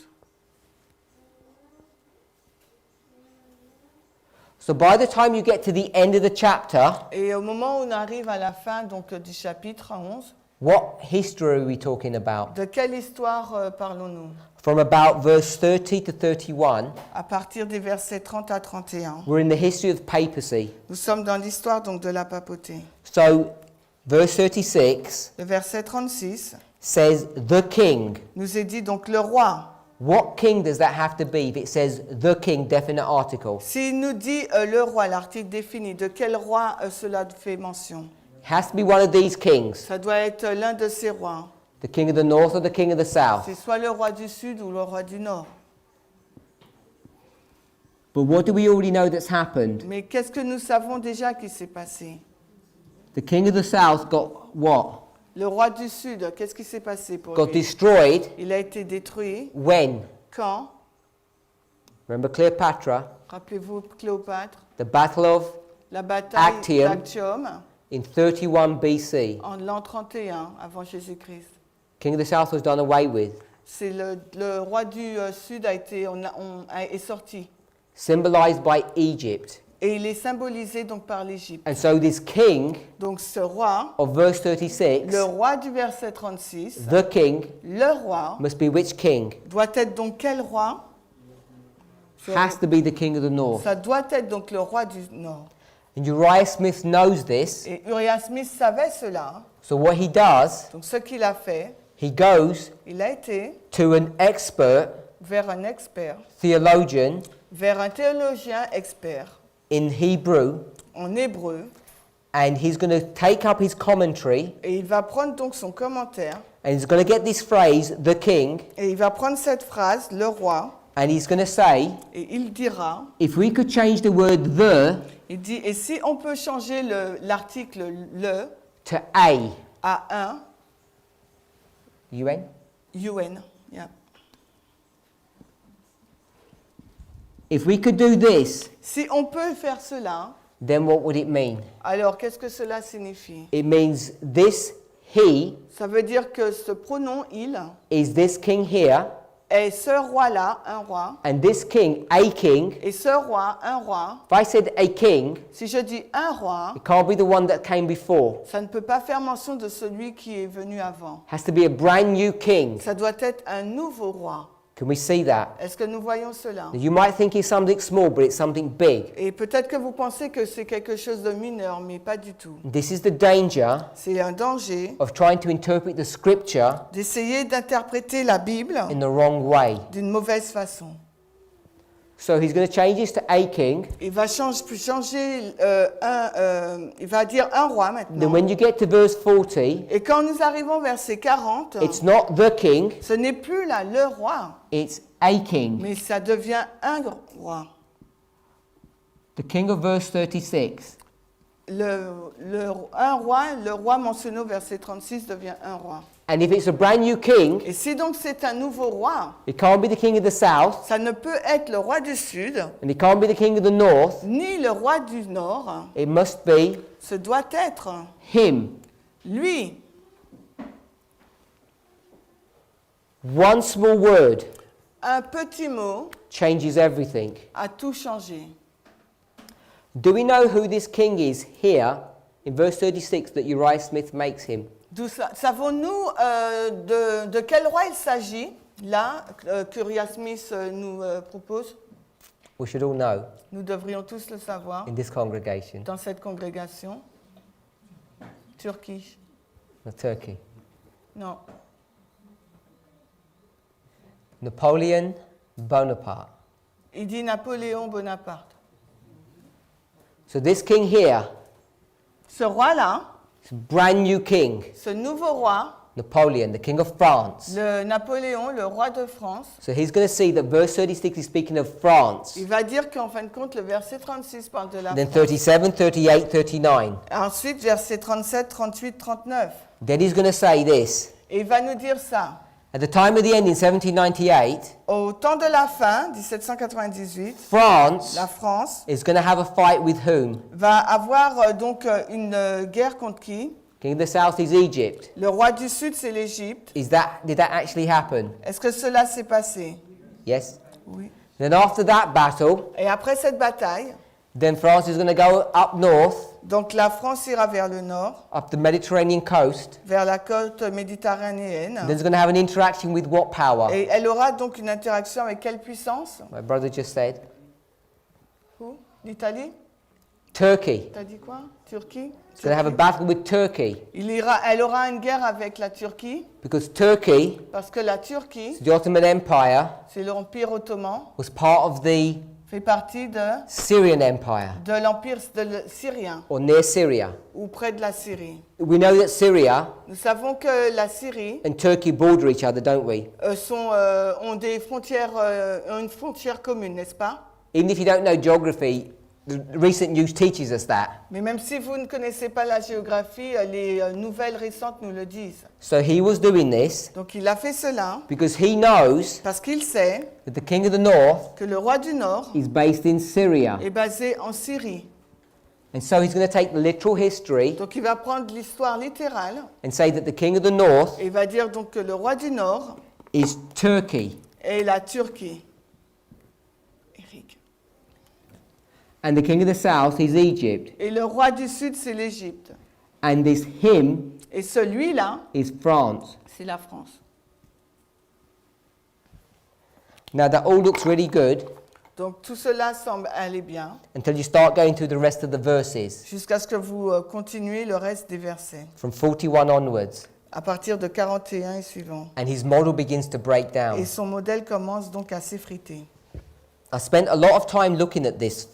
So by the time you get to the end of the chapter, Et au moment où on arrive à la fin donc, du chapitre 11, what history are we talking about? de quelle histoire parlons-nous? From about verse 30 to 31, À partir des versets 30 à 31. we're in the history of papacy. Nous sommes dans l'histoire donc de la papauté. So verse 36 Le verset 36 says the king. nous est dit donc le roi. What king does that have to be if it says the king, definite article? S'il nous dit le roi, l'article défini, de quel roi cela fait mention? It has to be one of these kings. Ça doit être l'un de ces rois. The king of the north or the king of the south. C'est soit le roi du Sud ou le roi du Nord. But what do we already know that's happened? Mais qu'est-ce que nous savons déjà qui s'est passé? The king of the south got what? Le roi du Sud, qu'est-ce qui s'est passé pour Got lui? destroyed Il a été détruit. when? Quand? Remember Cleopatra? Rappelez-vous Cléopâtre, The battle of la bataille Actium. d'Actium in 31 BC. en l'an 31 avant Jésus-Christ. King of the south was done away with. C'est le roi du Sud est sorti. Symbolized by Egypt. Et il est symbolisé donc par l'Égypte. And so this king Donc ce roi, of verse 36, le roi du verset 36, the king, le roi, must be which king? doit être donc quel roi? Has to be the king of the north. Ça doit être donc le roi du Nord. And Uriah Smith knows this. Et Uriah Smith savait cela. So what he does, Donc ce qu'il a fait, he goes il a été to an expert vers un expert, theologian vers un théologien expert in Hebrew, en hébreu, and he's going to take up his commentary, et il va prendre donc son commentaire, and he's going to get this phrase, the king, et il va prendre cette phrase, le roi, and he's going to say, et il dira, if we could change the word the il dit, et si on peut changer l'article le to a, à un, UN, UN, yeah. if we could do this, Si on peut faire cela, then what would it mean? alors qu'est-ce que cela signifie? It means this he Ça veut dire que ce pronom il is this king here, est ce roi-là, un roi, and this king, a king. et ce roi, un roi. If I said a king, Si je dis un roi, it can't be the one that came before. ça ne peut pas faire mention de celui qui est venu avant. It has to be a brand new king. Ça doit être un nouveau roi. Can we see that? Est-ce que nous voyons cela? You might think it's something small, but it's something big. Et peut-être que vous pensez que c'est quelque chose de mineur, mais pas du tout. This is the danger C'est un danger of trying to interpret the scripture d'essayer d'interpréter la Bible in the wrong way. d'une mauvaise façon. So he's going to change this to a king. Il va il va dire un roi Then maintenant. when you get to verse 40, Et quand nous arrivons au verset 40, it's not the king, ce n'est plus là le roi, it's a king. mais ça devient un roi. The king of verse 36. Le roi mentionné au verset 36 devient un roi. And if it's a brand new king, Et si donc c'est un nouveau roi, it can't be the king of the south, ça ne peut être le roi du Sud, and it can't be the king of the north. ni le roi du Nord. It must be Ce doit être him. lui. One small word Un petit mot changes everything. a tout changé. Do we know who this king is here in verse 36 that Uriah Smith makes him? Savons-nous de quel roi il s'agit, là, qu'Uriah Smith nous propose? We should all know Nous devrions tous le savoir in this congregation. dans cette congrégation. Turquie. Not Turkey. Non. Napoleon Bonaparte. Il dit Napoléon Bonaparte. So this king here, Ce roi-là, is a brand new king, ce nouveau roi, Napoleon, the king of France. le Napoléon, le roi de France, So he's going to see that verse 36 is speaking of France. il va dire qu'en fin de compte, le verset 36 parle de la Then France. 37, 38, 39. Ensuite, verset 37, 38, 39. Then he's going to say this. Et il va nous dire ça. At the time of the end in 1798, Au temps de la fin, 1798, France la France is going to have a fight with whom? va avoir donc une guerre contre qui? King of the south is Egypt. Le roi du Sud, c'est l'Égypte. Did that actually happen? Est-ce que cela s'est passé? Yes. Oui. Then after that battle, Et après cette bataille, then France is going to go up north, donc la France ira vers le nord, up the Mediterranean coast. vers la côte méditerranéenne. Then it's going to have an interaction with what power? Et elle aura donc une interaction avec quelle puissance? My brother just said Où? L'Italie? Turkey. T'as dit quoi? Turquie? It's going to have a battle with Turkey Elle aura une guerre avec la Turquie, because Turkey, parce que la Turquie, the Ottoman Empire, c'est l'Empire ottoman, was part of the fait partie de Syrian Empire l'Empire syrien, or near Syria. ou près de la Syrie. We know that Syria Nous savons que la Syrie and Turkey border each other, don't we? ont des frontières, ont une frontière commune, n'est-ce pas? Even if you don't know geography, the recent news teaches us that. Mais même si vous ne connaissez pas la géographie, les nouvelles récentes nous le disent. So he was doing this Donc il a fait cela because he knows parce qu'il sait that the king of the north que le roi du Nord is based in Syria. est basé en Syrie. And so he's going to take the literal history Donc il va prendre l'histoire littérale and say that the king of the north et il va dire donc que le roi du Nord is Turkey est la Turquie. Eric. and the king of the south is Egypt. Et le roi du Sud, c'est l'Égypte. And this him Et celui-là, is France. c'est la France. Now that all looks really good Donc tout cela semble aller bien until you start going through the rest of the verses jusqu'à ce que vous continuez le reste des versets, from 41 onwards, à partir de 41 et suivant. and his model begins to break Et down. son modèle commence donc à s'effriter. I spent a lot of time looking at this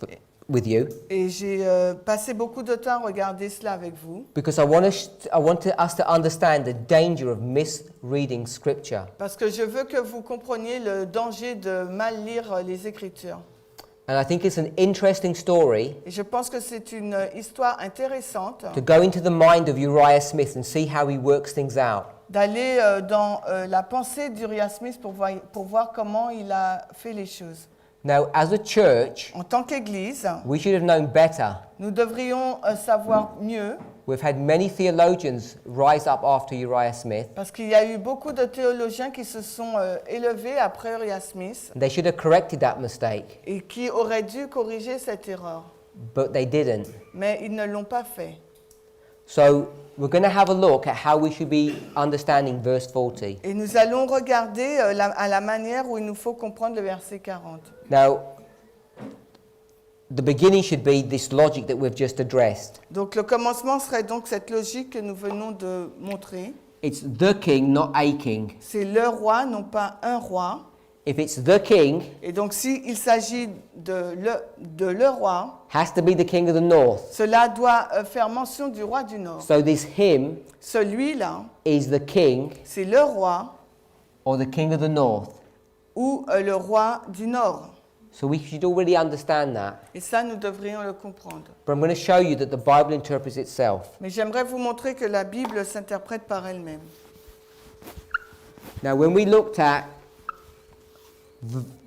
with you Et j'ai passé beaucoup de temps à regarder cela avec vous, because I want us to understand the danger of misreading scripture. parce que je veux que vous compreniez le danger de mal lire les Écritures. And I think it's an interesting story Et je pense que c'est une histoire intéressante to go into the mind of Uriah Smith and see how he works things out. d'aller dans la pensée d'Uriah Smith pour voir comment il a fait les choses. Now, as a church, En tant qu'Église, we should have known better. nous devrions savoir mieux, We've had many theologians rise up after Uriah Smith, parce qu'il y a eu beaucoup de théologiens qui se sont élevés après Uriah Smith and they should have corrected that mistake, et qui auraient dû corriger cette erreur. but they didn't. Mais ils ne l'ont pas fait. So, we're going to have a look at how we should be understanding verse 40. Et nous allons regarder à la manière où il nous faut comprendre le verset 40. Now, the beginning should be this logic that we've just addressed. Donc le commencement serait donc cette logique que nous venons de montrer. It's the king, not a king. C'est le roi, non pas un roi. If it's the king, Et donc s'il s'agit de le roi, has to be the king of the north. cela doit faire mention du roi du Nord. So this him Celui-là, is the king c'est le roi or the king of the north. ou le roi du Nord. So we should already understand that. Et ça, nous devrions le comprendre. But I'm going to show you that the Bible interprets itself. Mais j'aimerais vous montrer que la Bible s'interprète par elle-même. Now, when we looked at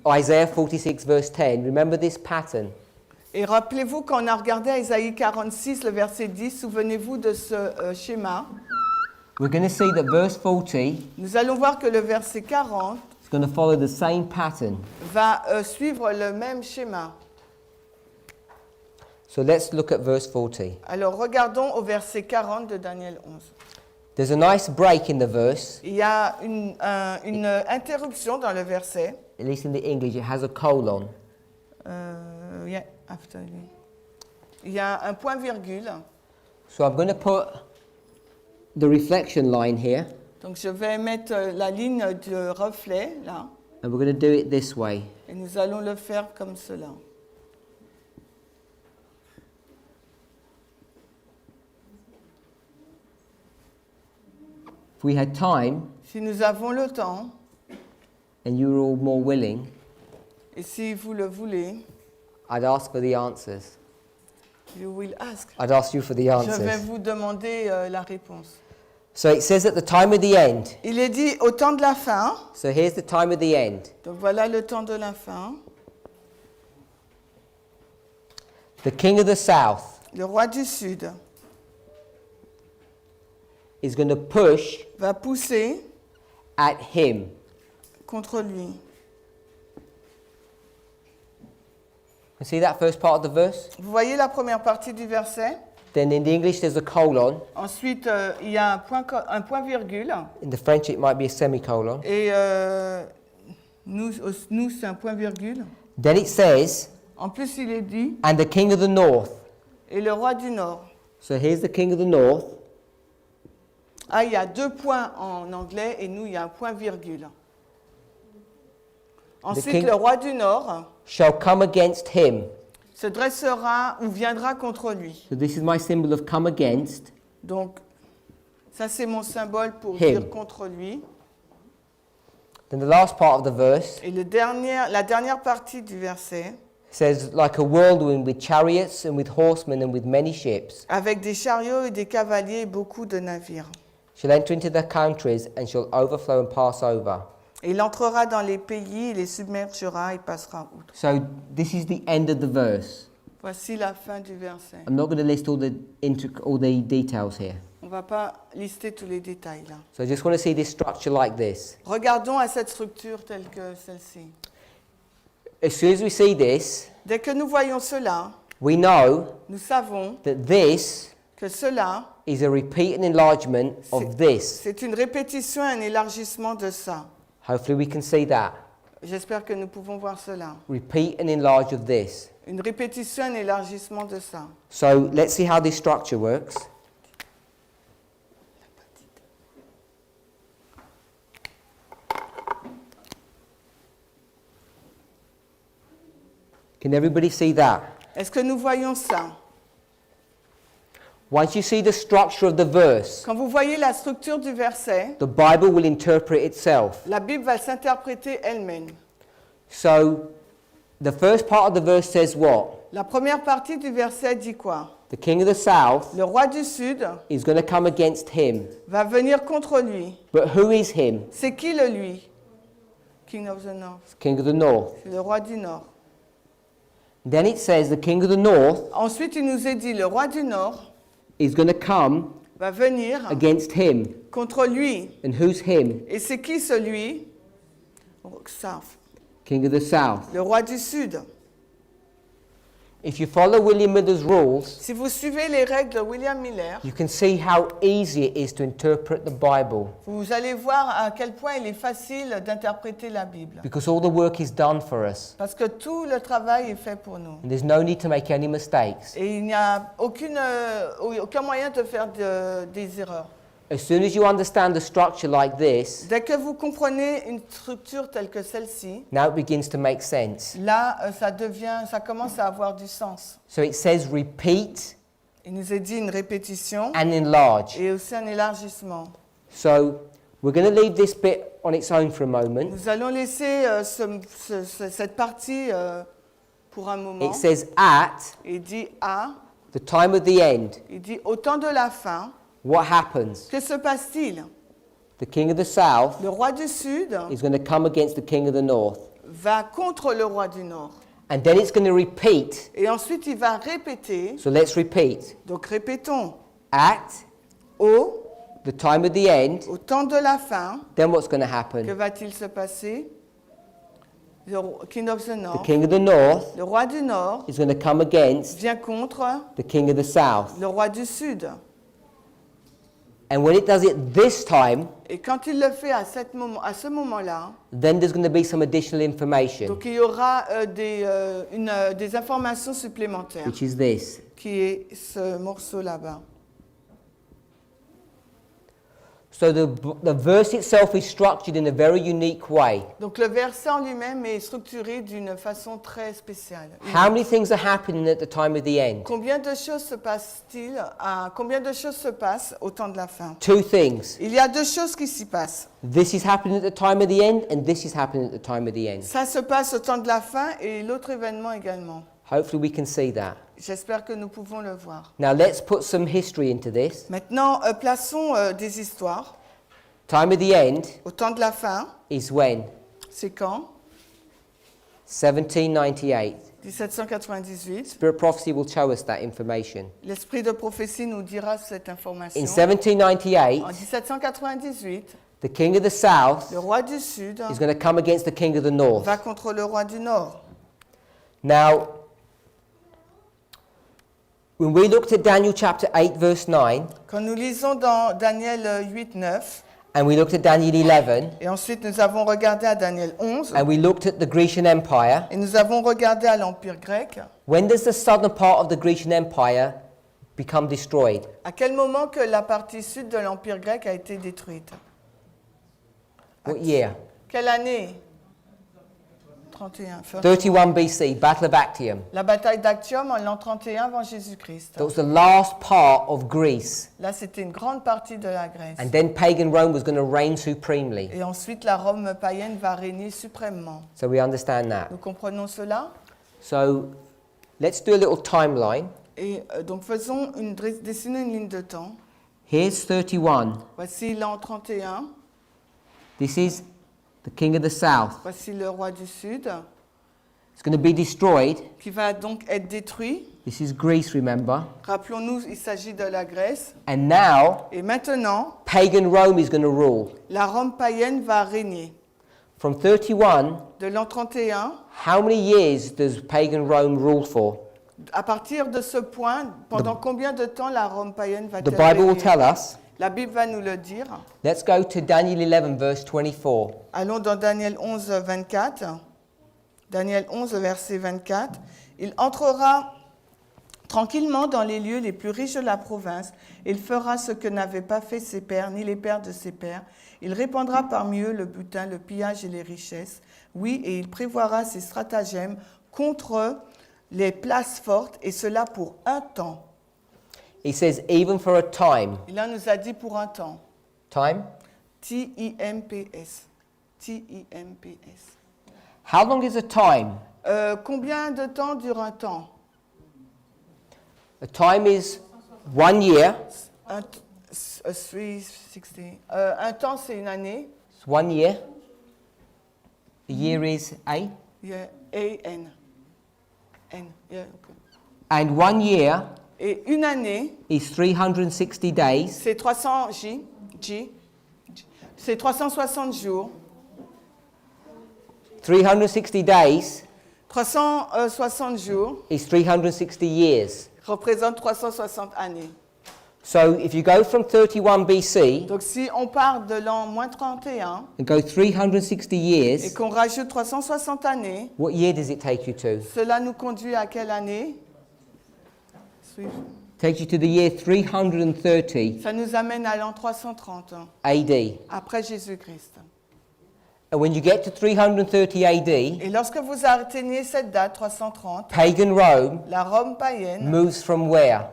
Isaiah 46 verse 10, remember this pattern. Et rappelez-vous quand on a regardé Isaïe 46, le verset 10, souvenez-vous de ce schéma. We're going to see that verse 40 Nous allons voir que le verset 40 is going to follow the same pattern. va suivre le même schéma. So let's look at verse 40. Alors regardons au verset 40 de Daniel 11. There's a nice break in the verse. Il y a une interruption dans le verset. At least in the English, it has a colon. Yeah, after. Il y a un point virgule. So I'm going to put the reflection line here, Donc je vais mettre la ligne de reflet là. and we're going to do it this way. Et nous allons le faire comme cela. If we had time, Si nous avons le temps, and you were all more willing, et si vous le voulez, I'd ask for the answers. you will ask. I'd ask you for the Je vais answers. vous demander la réponse. So it says at the time of the end. Il est dit au temps de la fin. So here's the time of the end. Donc voilà le temps de la fin. The king of the south Le roi du Sud is going to push va pousser at him. contre lui. You see that first part of the verse? Vous voyez la première partie du verset? Then in the English there's a colon. Ensuite, il y a un point virgule. In the French it might be a semicolon. Et nous, c'est un point virgule. Then it says, En plus, il est dit, and the king of the north. et le roi du Nord. So here's the king of the north. Ah, il y a deux points en anglais et nous, il y a un point virgule. Ensuite, king- le roi du Nord Shall come against him. se dressera ou viendra contre lui. So this is my symbol of come against. Donc, ça, c'est mon symbole pour Him. dire contre lui. Then the last part of the verse Et la dernière partie du verset, says, like a whirlwind with chariots and with horsemen and with many ships, avec des chariots et des cavaliers et beaucoup de navires. shall enter into their countries and shall overflow and pass over. Et il entrera dans les pays, il les submergera et passera outre. So this is the end of the verse. Voici la fin du verset. I'm not going to list all the details here. On ne va pas lister tous les détails là. So I just want to see this structure like this. Regardons à cette structure telle que celle-ci. As soon as we see this, Dès que nous voyons cela, we know nous savons that this que cela, is a repeat and enlargement of this. c'est une répétition et un élargissement de ça. Hopefully we can see that. J'espère que nous pouvons voir cela. Repeat and enlarge of this. Une répétition, un élargissement de ça. So let's see how this structure works. Can everybody see that? Est-ce que nous voyons ça? Once you see the structure of the verse, Quand vous voyez la structure du verset, the Bible will interpret itself. la Bible va s'interpréter elle-même. So the first part of the verse says what? La première partie du verset dit quoi? The king of the south Le roi du Sud is going to come against him. va venir contre lui. But who is him? C'est qui le lui? King of the North. King of the north. C'est le roi du Nord. Then it says the king of the north Ensuite, il nous est dit, le roi du Nord is going to come va venir against him. contre lui. And who's him? Et c'est qui celui? South. King of the south. Le roi du Sud. If you follow William Miller's rules, Si vous suivez les règles de William Miller, you can see how easy it is to interpret the Bible vous allez voir à quel point il est facile d'interpréter la Bible. because all the work is done for us. Parce que tout le travail est fait pour nous. And there's no need to make any mistakes. Et il n'y a aucun moyen de faire des erreurs. As soon as you understand the structure like this, Dès que vous comprenez une structure telle que celle-ci, now it begins to make sense. là, ça commence à avoir du sens. So it says repeat Il nous est dit une répétition and enlarge. et aussi un élargissement. So we're going to leave this bit on its own for a moment. Nous allons laisser cette partie pour un moment. It says at Il dit à, the time of the end. il dit au temps de la fin, What happens? que se passe-t-il? the king of the south le roi du Sud is going to come against the king of the north. va contre le roi du Nord. And then it's going to repeat. Et ensuite, il va répéter. So let's repeat. Donc, répétons. At the time of the end, Au temps de la fin, then what's going to que happen? va-t-il se passer? Le king of the The North, king of the north le roi du Nord, is going to come against vient contre the king of the south. le roi du Sud. And when it does it this time, Et quand il le fait à ce moment-là, then there's going to be some additional information, donc il y aura des informations supplémentaires, which is this. qui est ce morceau là-bas. So the verse itself is structured in a very unique way. Donc le verset en lui-même est structuré d'une façon très spéciale. How many things are happening at the time of the end? Combien de choses se passent au temps de la fin? Two things. Il y a deux choses qui s'y passent. This is happening at the time of the end, and this is happening at the time of the end. Ça se passe au temps de la fin et l'autre événement également. Hopefully we can see that. J'espère que nous pouvons le voir. Now let's put some history into this. Maintenant, plaçons des histoires. Time of the end Au temps de la fin, is when? c'est quand? 1798. 1798. Spirit prophecy will show us that information. L'esprit de prophétie nous dira cette In information. 1798, En 1798, the king of the south le roi du Sud is going to come against the king of the north. va contre le roi du Nord. Now, when we looked at Daniel chapter 8 verse 9, Quand nous lisons dans Daniel 8, 9, and we looked at Daniel 11, et ensuite nous avons regardé à Daniel 11, and we looked at the Grecian Empire, et nous avons regardé à l'Empire grec, when does the southern part of the Grecian Empire become destroyed? à quel moment que la partie sud de l'Empire grec a été détruite? What year? Quelle année? 31. 31 BC, Battle of Actium. La bataille d'Actium en l'an 31 avant Jésus-Christ. That was the last part of Greece. Là, c'était une grande partie de la Grèce. And then pagan Rome was going to reign supremely. Et ensuite, la Rome païenne va régner suprêmement. So we understand that. Nous comprenons cela. So let's do a little timeline. Et donc, dessinons une ligne de temps. Here's 31. Voici l'an 31. This is the king of the south. Voici le roi du Sud, It's going to be destroyed. qui va donc être détruit. This is Greece, remember. Rappelons-nous, il s'agit de la Grèce. And now, Et maintenant, pagan Rome is going to rule. la Rome païenne va régner. From 31, De l'an 31, how many years does pagan Rome rule for? à partir de ce point, pendant combien de temps la Rome païenne The va-t-elle Bible will régner? tell us. La Bible va nous le dire. Let's go to Daniel 11, verse 24. Allons dans Daniel 11, 24. Daniel 11, verset 24. Il entrera tranquillement dans les lieux les plus riches de la province. Il fera ce que n'avaient pas fait ses pères, ni les pères de ses pères. Il répandra parmi eux le butin, le pillage et les richesses. Oui, et il prévoira ses stratagèmes contre les places fortes, et cela pour un temps. He says, even for a time. Il en nous a dit pour un temps. Time? T-I-M-P-S. T-I-M-P-S. How long is a time? Combien de temps dure un temps? A time is 1 year. Un temps, c'est une année. It's 1 year. A year is a. Yeah, A-N. N. Yeah, okay. And 1 year Et une année, is 360 days. c'est 300 c'est 360 jours. 360 days 360 jours is 360 years. représente 360 années. So if you go from 31 BC Donc si on part de l'an moins 31 and go 360 et years, qu'on rajoute 360 années, what year does it take you to? cela nous conduit à quelle année? Takes you to the year 330 Ça nous amène à l'an 330 AD. après Jésus-Christ. And when you get to 330 AD, Et lorsque vous atteignez cette date, 330, pagan Rome la Rome païenne moves from where?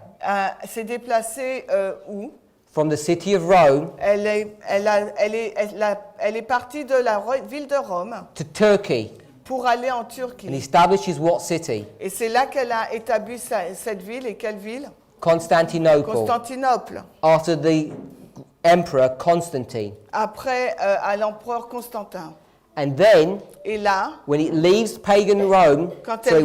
s'est déplacée où? From the city of Rome Elle est partie de la ville de Rome to Turkey pour aller en and Turquie. establishes what city? Et c'est là qu'elle a établi cette ville. Et quelle ville? Constantinople. Constantinople. After the Emperor Constantine. après à l'empereur Constantin. And then, Et là, when it leaves pagan Rome,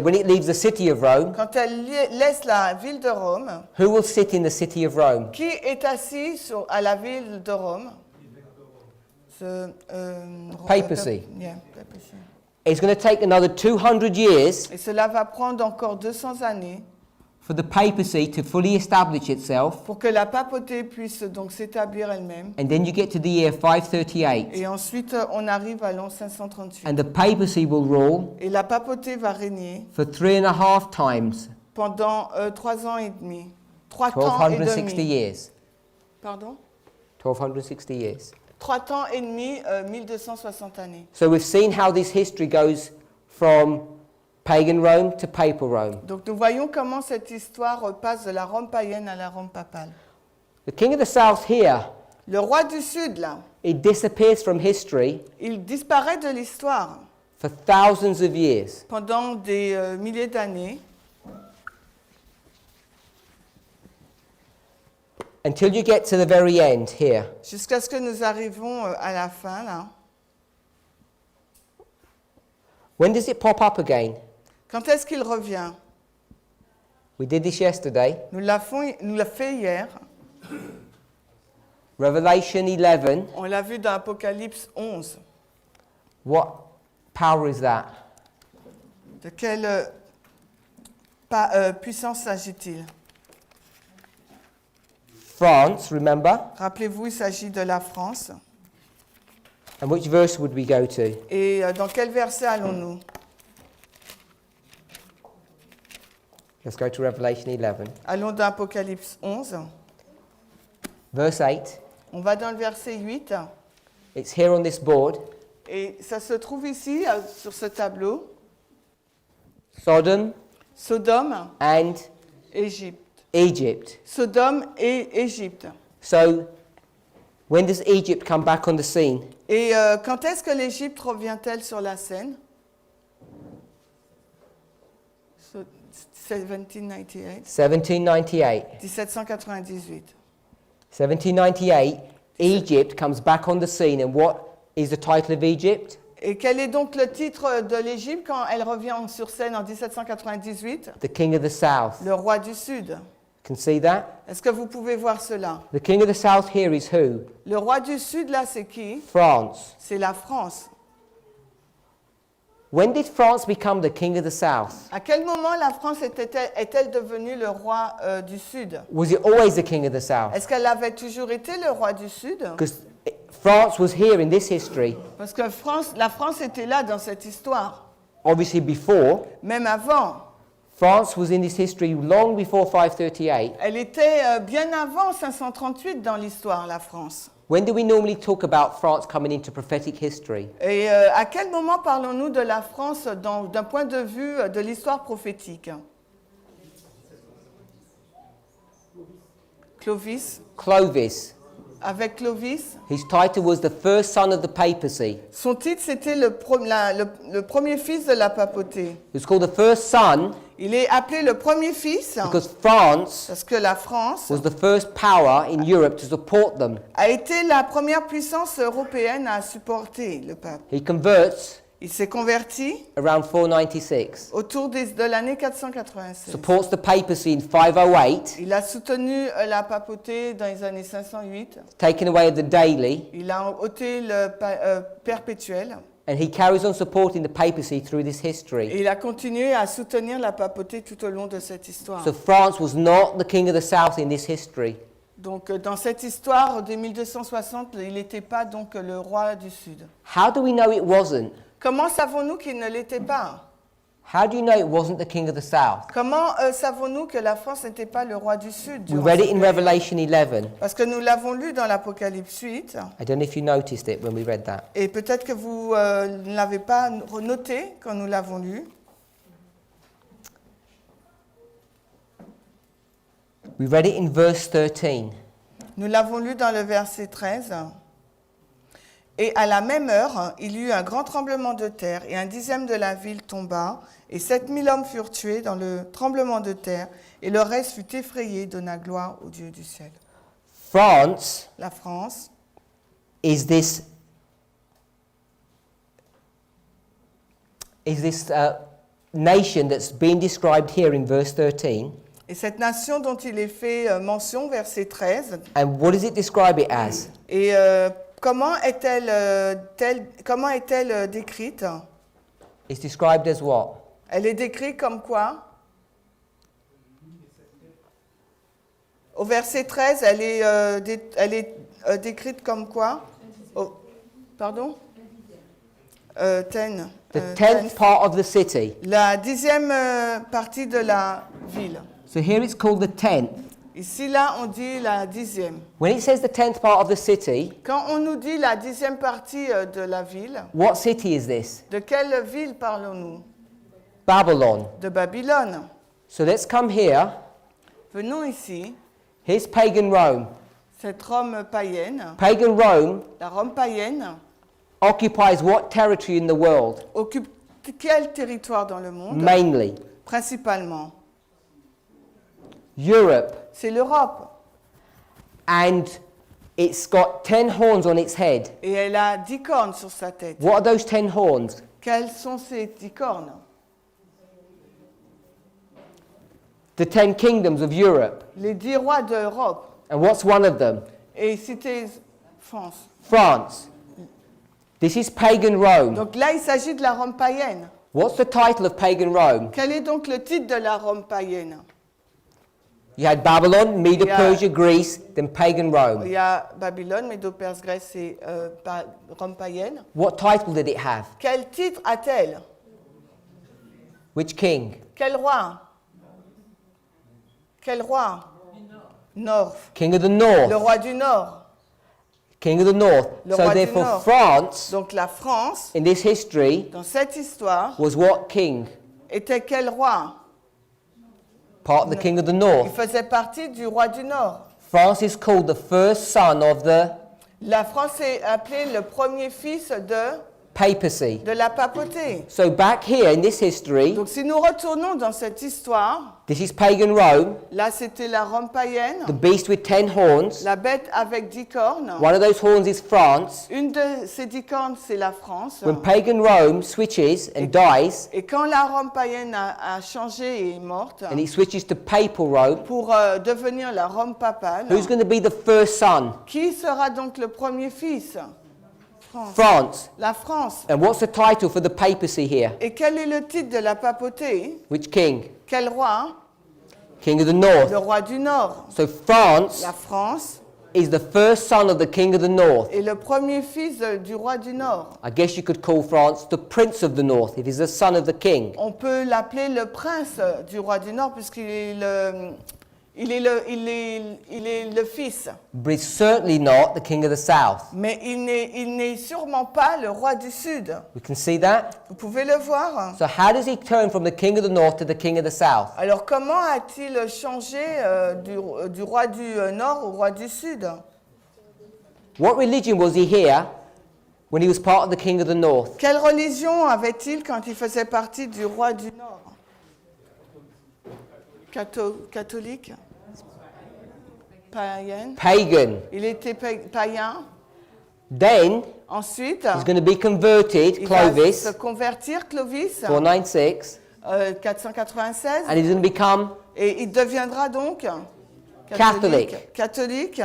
when it leaves the city of Rome, quand elle laisse la ville de Rome, who will sit in the city of Rome? qui est assis à la ville de Rome? Papacy. Yeah, papacy. It's going to take another 200 years Et cela va prendre encore 200 années for the papacy to fully establish itself, pour que la papauté puisse donc s'établir elle-même. and then you get to the year 538, Et ensuite, on arrive à l'an 538. and the papacy will rule Et la papauté va régner for 3.5 times, pendant 3 ans et demi. 3 ans et 1260 demi. years. Pardon 1260 years. 3 ans et demi, 1260 années. So we've seen how this history goes from pagan Rome to papal Rome. Donc nous voyons comment cette histoire passe de la Rome païenne à la Rome papale. The king of the south here, Le roi du Sud, là, it disappears from history il disparaît de l'histoire for thousands of years. pendant des milliers d'années, Until you get to the very end here. jusqu'à ce que nous arrivons à la fin, là. When does it pop up again? Quand est-ce qu'il revient? We did this yesterday. Nous l'avons fait hier. Revelation 11. On l'a vu dans Apocalypse 11. What power is that? De quelle puissance s'agit-il? France, remember? Rappelez-vous, il s'agit de la France. And which verse would we go to? Et dans quel verset allons-nous? Let's go to Revelation 11. Allons dans Apocalypse 11. Verse 8. On va dans le verset 8. It's here on this board. Et ça se trouve ici, sur ce tableau. Sodom Sodome, and Égypte. Egypt. Sodome et Égypte. So, when does Egypt come back on the scene? Et quand est-ce que l'Égypte revient-elle sur la scène? 1798. 1798. 1798. 1798, Egypt comes back on the scene, and what is the title of Egypt? Et quel est donc le titre de l'Égypte quand elle revient sur scène en 1798? The King of the South. Le roi du Sud. Can see that? Est-ce que vous pouvez voir cela? The King of the South here is who? Le roi du Sud, là, c'est qui? France. C'est la France. When did France become the King of the South? À quel moment la France est-elle devenue le roi du Sud? Was it always the King of the South? Est-ce qu'elle avait toujours été le roi du Sud? Because France was here in this history, Parce que la France était là dans cette histoire. obviously before. Même avant. France was in this history long before 538. Elle était bien avant 538 dans l'histoire, la France. When do we normally talk about France coming into prophetic history? Et à quel moment parlons-nous de la France d'un point de vue de l'histoire prophétique? Clovis. Clovis. Avec Clovis. His title was the first son of the papacy. Son titre, c'était le premier fils de la papauté. It was called the first son Il est appelé le premier fils because France parce que la France was the first power in Europe to support them. a été la première puissance européenne à supporter le pape. He converts Il s'est converti around 496, autour de l'année 496. supports the papacy in 508, Il a soutenu la papauté dans les années 508. taken away the daily, Il a ôté le perpétuel. and he carries on supporting the papacy through this Et history. il a continué à soutenir la papauté tout au long de cette histoire. So France was not the king of the south in this history. Donc dans cette histoire de 1260, il n'était pas donc le roi du Sud. How do we know it wasn't? Comment savons-nous qu'il ne l'était pas? How do you know it wasn't the king of the south? Comment savons-nous que la France n'était pas le roi du Sud? We durant read it cette in période? Revelation 11. Parce que nous l'avons lu dans l'Apocalypse 8. I don't know if you noticed it when we read that. Et peut-être que vous ne l'avez pas noté quand nous l'avons lu. We read it in verse 13. Nous l'avons lu dans le verset 13. Et à la même heure, il y eut un grand tremblement de terre, et 1/10 de la ville tomba, et 7000 hommes furent tués dans le tremblement de terre, et le reste fut effrayé, donna gloire au Dieu du ciel. France La France is this nation that's being described here in verse 13. est cette nation dont il est fait mention, verset 13. And what does it describe it as? Et comment est-elle décrite? It's described as what? Elle est décrite comme quoi? Au verset 13, elle est décrite comme quoi? Oh, pardon? Ten. The 10th part of the city. La 10e partie de la ville. So here it's called the 10th. Ici, là, on dit la 10e. When it says the 10th part of the city, Quand on nous dit la 10e partie de la ville, what city is this? de quelle ville parlons-nous? Babylon. De Babylone. So let's come here. Venons ici. Here's pagan Rome. Cette Rome païenne, Pagan Rome la Rome païenne, occupies what territory in the world? occupe quel territoire dans le monde? Mainly Principalement. Europe. C'est l'Europe. And it's got 10 horns on its head. Et elle a 10 cornes sur sa tête. What are those 10 horns? Quelles sont ces 10 cornes? The 10 kingdoms of Europe. Les 10 rois d'Europe. And what's one of them? Et citez France. France. This is pagan Rome. Donc là, il s'agit de la Rome païenne. What's the title of pagan Rome? Quel est donc le titre de la Rome païenne? You had Babylon, Medo Yeah. Persia, Greece, then pagan Il Rome. y a Babylone, Médo-Perse, Grèce et Rome païenne. What title did it have? Quel titre a-t-elle? Which king? Quel roi? Quel roi? Nord. King of the Le North. roi du Nord. King of the North. Le So roi du therefore Nord. France, Donc la France, in this history, dans cette histoire, was what king? était quel roi? Part of the king of the Il North. faisait partie du roi du Nord. France is called the first son of the La France est appelée le premier fils papacy. de la papauté. So back here in this history, Donc si nous retournons dans cette histoire, this is pagan Rome, là c'était la Rome païenne, the beast with 10 horns. la bête avec 10 cornes. One of those horns is France. Une de ces 10 cornes, c'est la France. When pagan Rome switches and dies, Et quand la Rome païenne a changé et est morte, and it switches to papal Rome, pour devenir la Rome papale, who's going to be the first son? qui sera donc le premier fils? France. France. La France. And what's the title for the papacy here? Et quel est le titre de la papauté? Which king? Quel roi? King of the Le North. roi du Nord. So France La France is the first son of the king of the North. est le premier fils du roi du Nord. I guess you could call France the prince of the North if he's the son of the king. On peut l'appeler le prince du roi du Nord puisqu'il est il est le fils. But it's certainly not the king of the South. Mais il n'est sûrement pas le roi du Sud. We can see that. Vous pouvez le voir. So how does he turn from the king of the North to the king of the South? Alors comment a-t-il changé du roi du Nord au roi du Sud? What religion was he here when he was part of the king of the North? Quelle religion avait-il quand il faisait partie du roi du Nord? Catholique? Païen? Pagan. Il était païen. Then Ensuite, he's going to be converted, il va Clovis, se convertir, Clovis, 496, 496, and he's going to become et il deviendra donc Catholic. Catholique.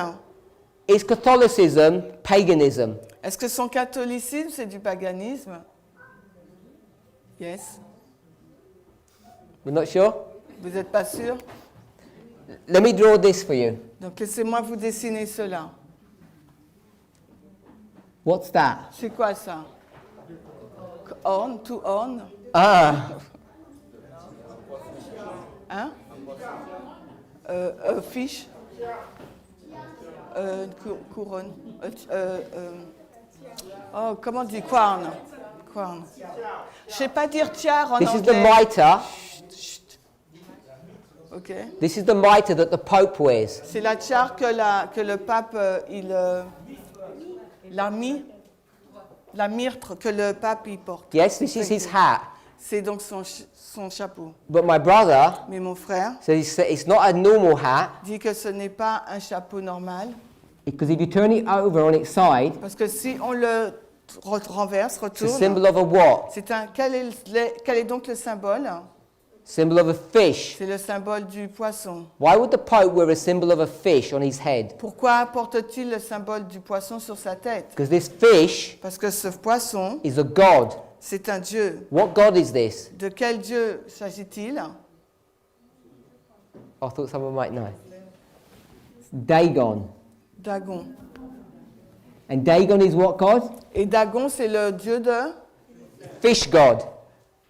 Is Catholicism paganism? Est-ce que son catholicisme, c'est du paganisme? Yes. We're not sure? Vous n'êtes pas sûr? Let me draw this for you. Donc laissez-moi vous dessiner cela. What's that? C'est quoi ça? On, to on? Ah, Hein? Fiche? Couronne? Oh, comment on dit? Crown. Crown. Je ne sais pas dire tiare en this is the anglais. mitre. Ok. This is the mitre that the Pope wears. C'est la tiare que le pape, la myrte que le pape il porte. Yes, this is his hat. C'est donc son chapeau. But my brother Mais mon frère says it's not a normal hat. dit que ce n'est pas un chapeau normal. Because if you turn it over on its side, Parce que si on le renverse, it's a retourne, symbol of a what? quel est donc le symbole? Symbol of a fish. C'est le symbole du poisson. Why would the Pope wear a symbol of a fish on his head? Pourquoi porte-t-il le symbole du poisson sur sa tête? Because this fish Parce que ce poisson, is a god. c'est un dieu. What god is this? De quel dieu s'agit-il? I thought someone might know. It's Dagon. Dagon. And Dagon is what god? Et Dagon, c'est le dieu de... Fish god.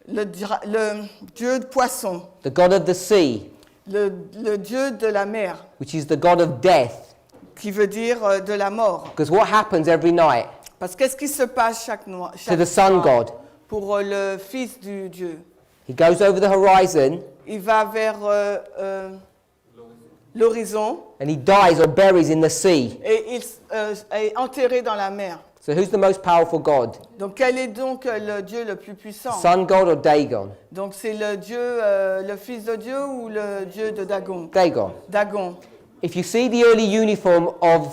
Le dieu de poisson. The god of the sea, Le dieu de la mer, which is the god of death. qui veut dire de la mort. Because what happens every night Parce qu'est-ce qui se passe chaque to chaque the sun soir god? pour le fils du Dieu? He goes over the horizon Il va vers l'horizon and he dies or buries in the sea. et il est enterré dans la mer. So who's the most powerful god? Donc quel est donc le Dieu le plus puissant? Sun god or Dagon? Donc c'est le Dieu, le fils de Dieu ou le Dieu de Dagon? Dagon. Dagon. If you see the early uniform of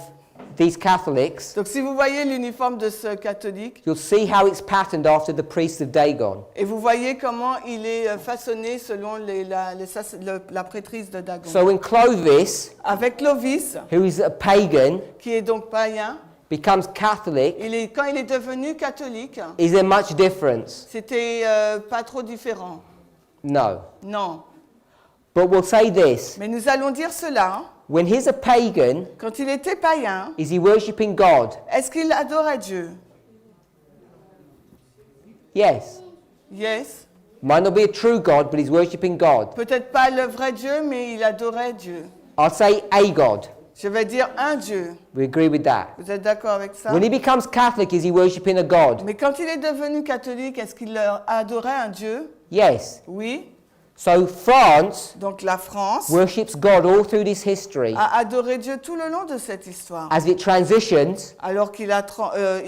these Catholics, Donc si vous voyez l'uniforme de ce catholique, you'll see how it's patterned after the priest of Dagon. et vous voyez comment il est façonné selon la prêtrise de Dagon. So when Clovis, Avec Clovis, who is a pagan, qui est donc païen, becomes Catholic, quand il est devenu catholique, is there much difference? c'était pas trop différent. No. Non. But we'll say this. Mais nous allons dire cela. When he's a pagan, Quand il était païen, is he worshipping God? est-ce qu'il adorait Dieu? Yes. Yes. Might not be a true God, but he's worshipping God. Peut-être pas le vrai Dieu, mais il adorait Dieu. I'll say a God. Je vais dire un Dieu. We agree with that. Vous êtes d'accord avec ça? When he becomes Catholic, is he worshipping a God? Mais quand il est devenu catholique, est-ce qu'il adorait un Dieu? Yes. Oui. So France Donc la France worships God all through this history. a adoré Dieu tout le long de cette histoire. As it transitions Alors qu'il a,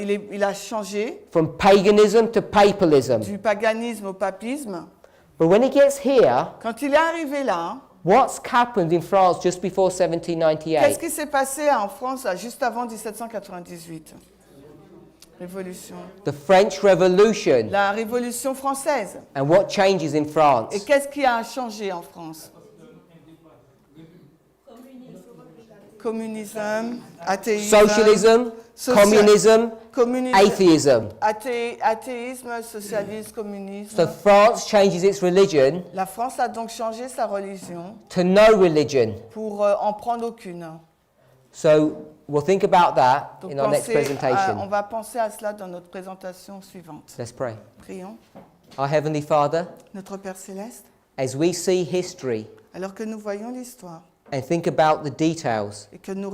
il a changé from paganism to papalism. du paganisme au papisme. But when he gets here, Quand il est arrivé là, what's happened in France just before qu'est-ce 1798? qui s'est passé en France juste avant 1798? Révolution. The French Revolution. La Révolution française. And what changes in Et France? qu'est-ce qui a changé en France? Communisme, athéisme, Socialism, communism, atheism. Athéisme, socialisme, communisme. So France changes its religion La France a donc changé sa religion to no religion. pour en prendre aucune. So we'll think about that Donc in our next on presentation. va penser à cela dans notre présentation suivante. Let's pray. Prions. Our Heavenly Father, Notre Père Céleste, as we see history alors que nous voyons l'histoire and think about the details, et que nous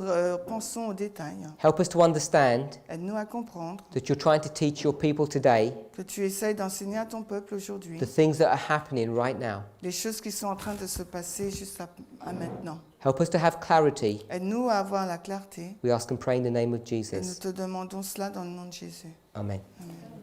pensons aux détails, help us to understand aide-nous à comprendre that you're trying to teach your people today que tu essayes d'enseigner à ton peuple aujourd'hui the things that are happening right now. les choses qui sont en train de se passer juste à maintenant. Help us to have clarity. Aide-nous à avoir la clarté We ask and pray in the name of et nous Jesus. te demandons cela dans le nom de Jésus. Amen. Amen.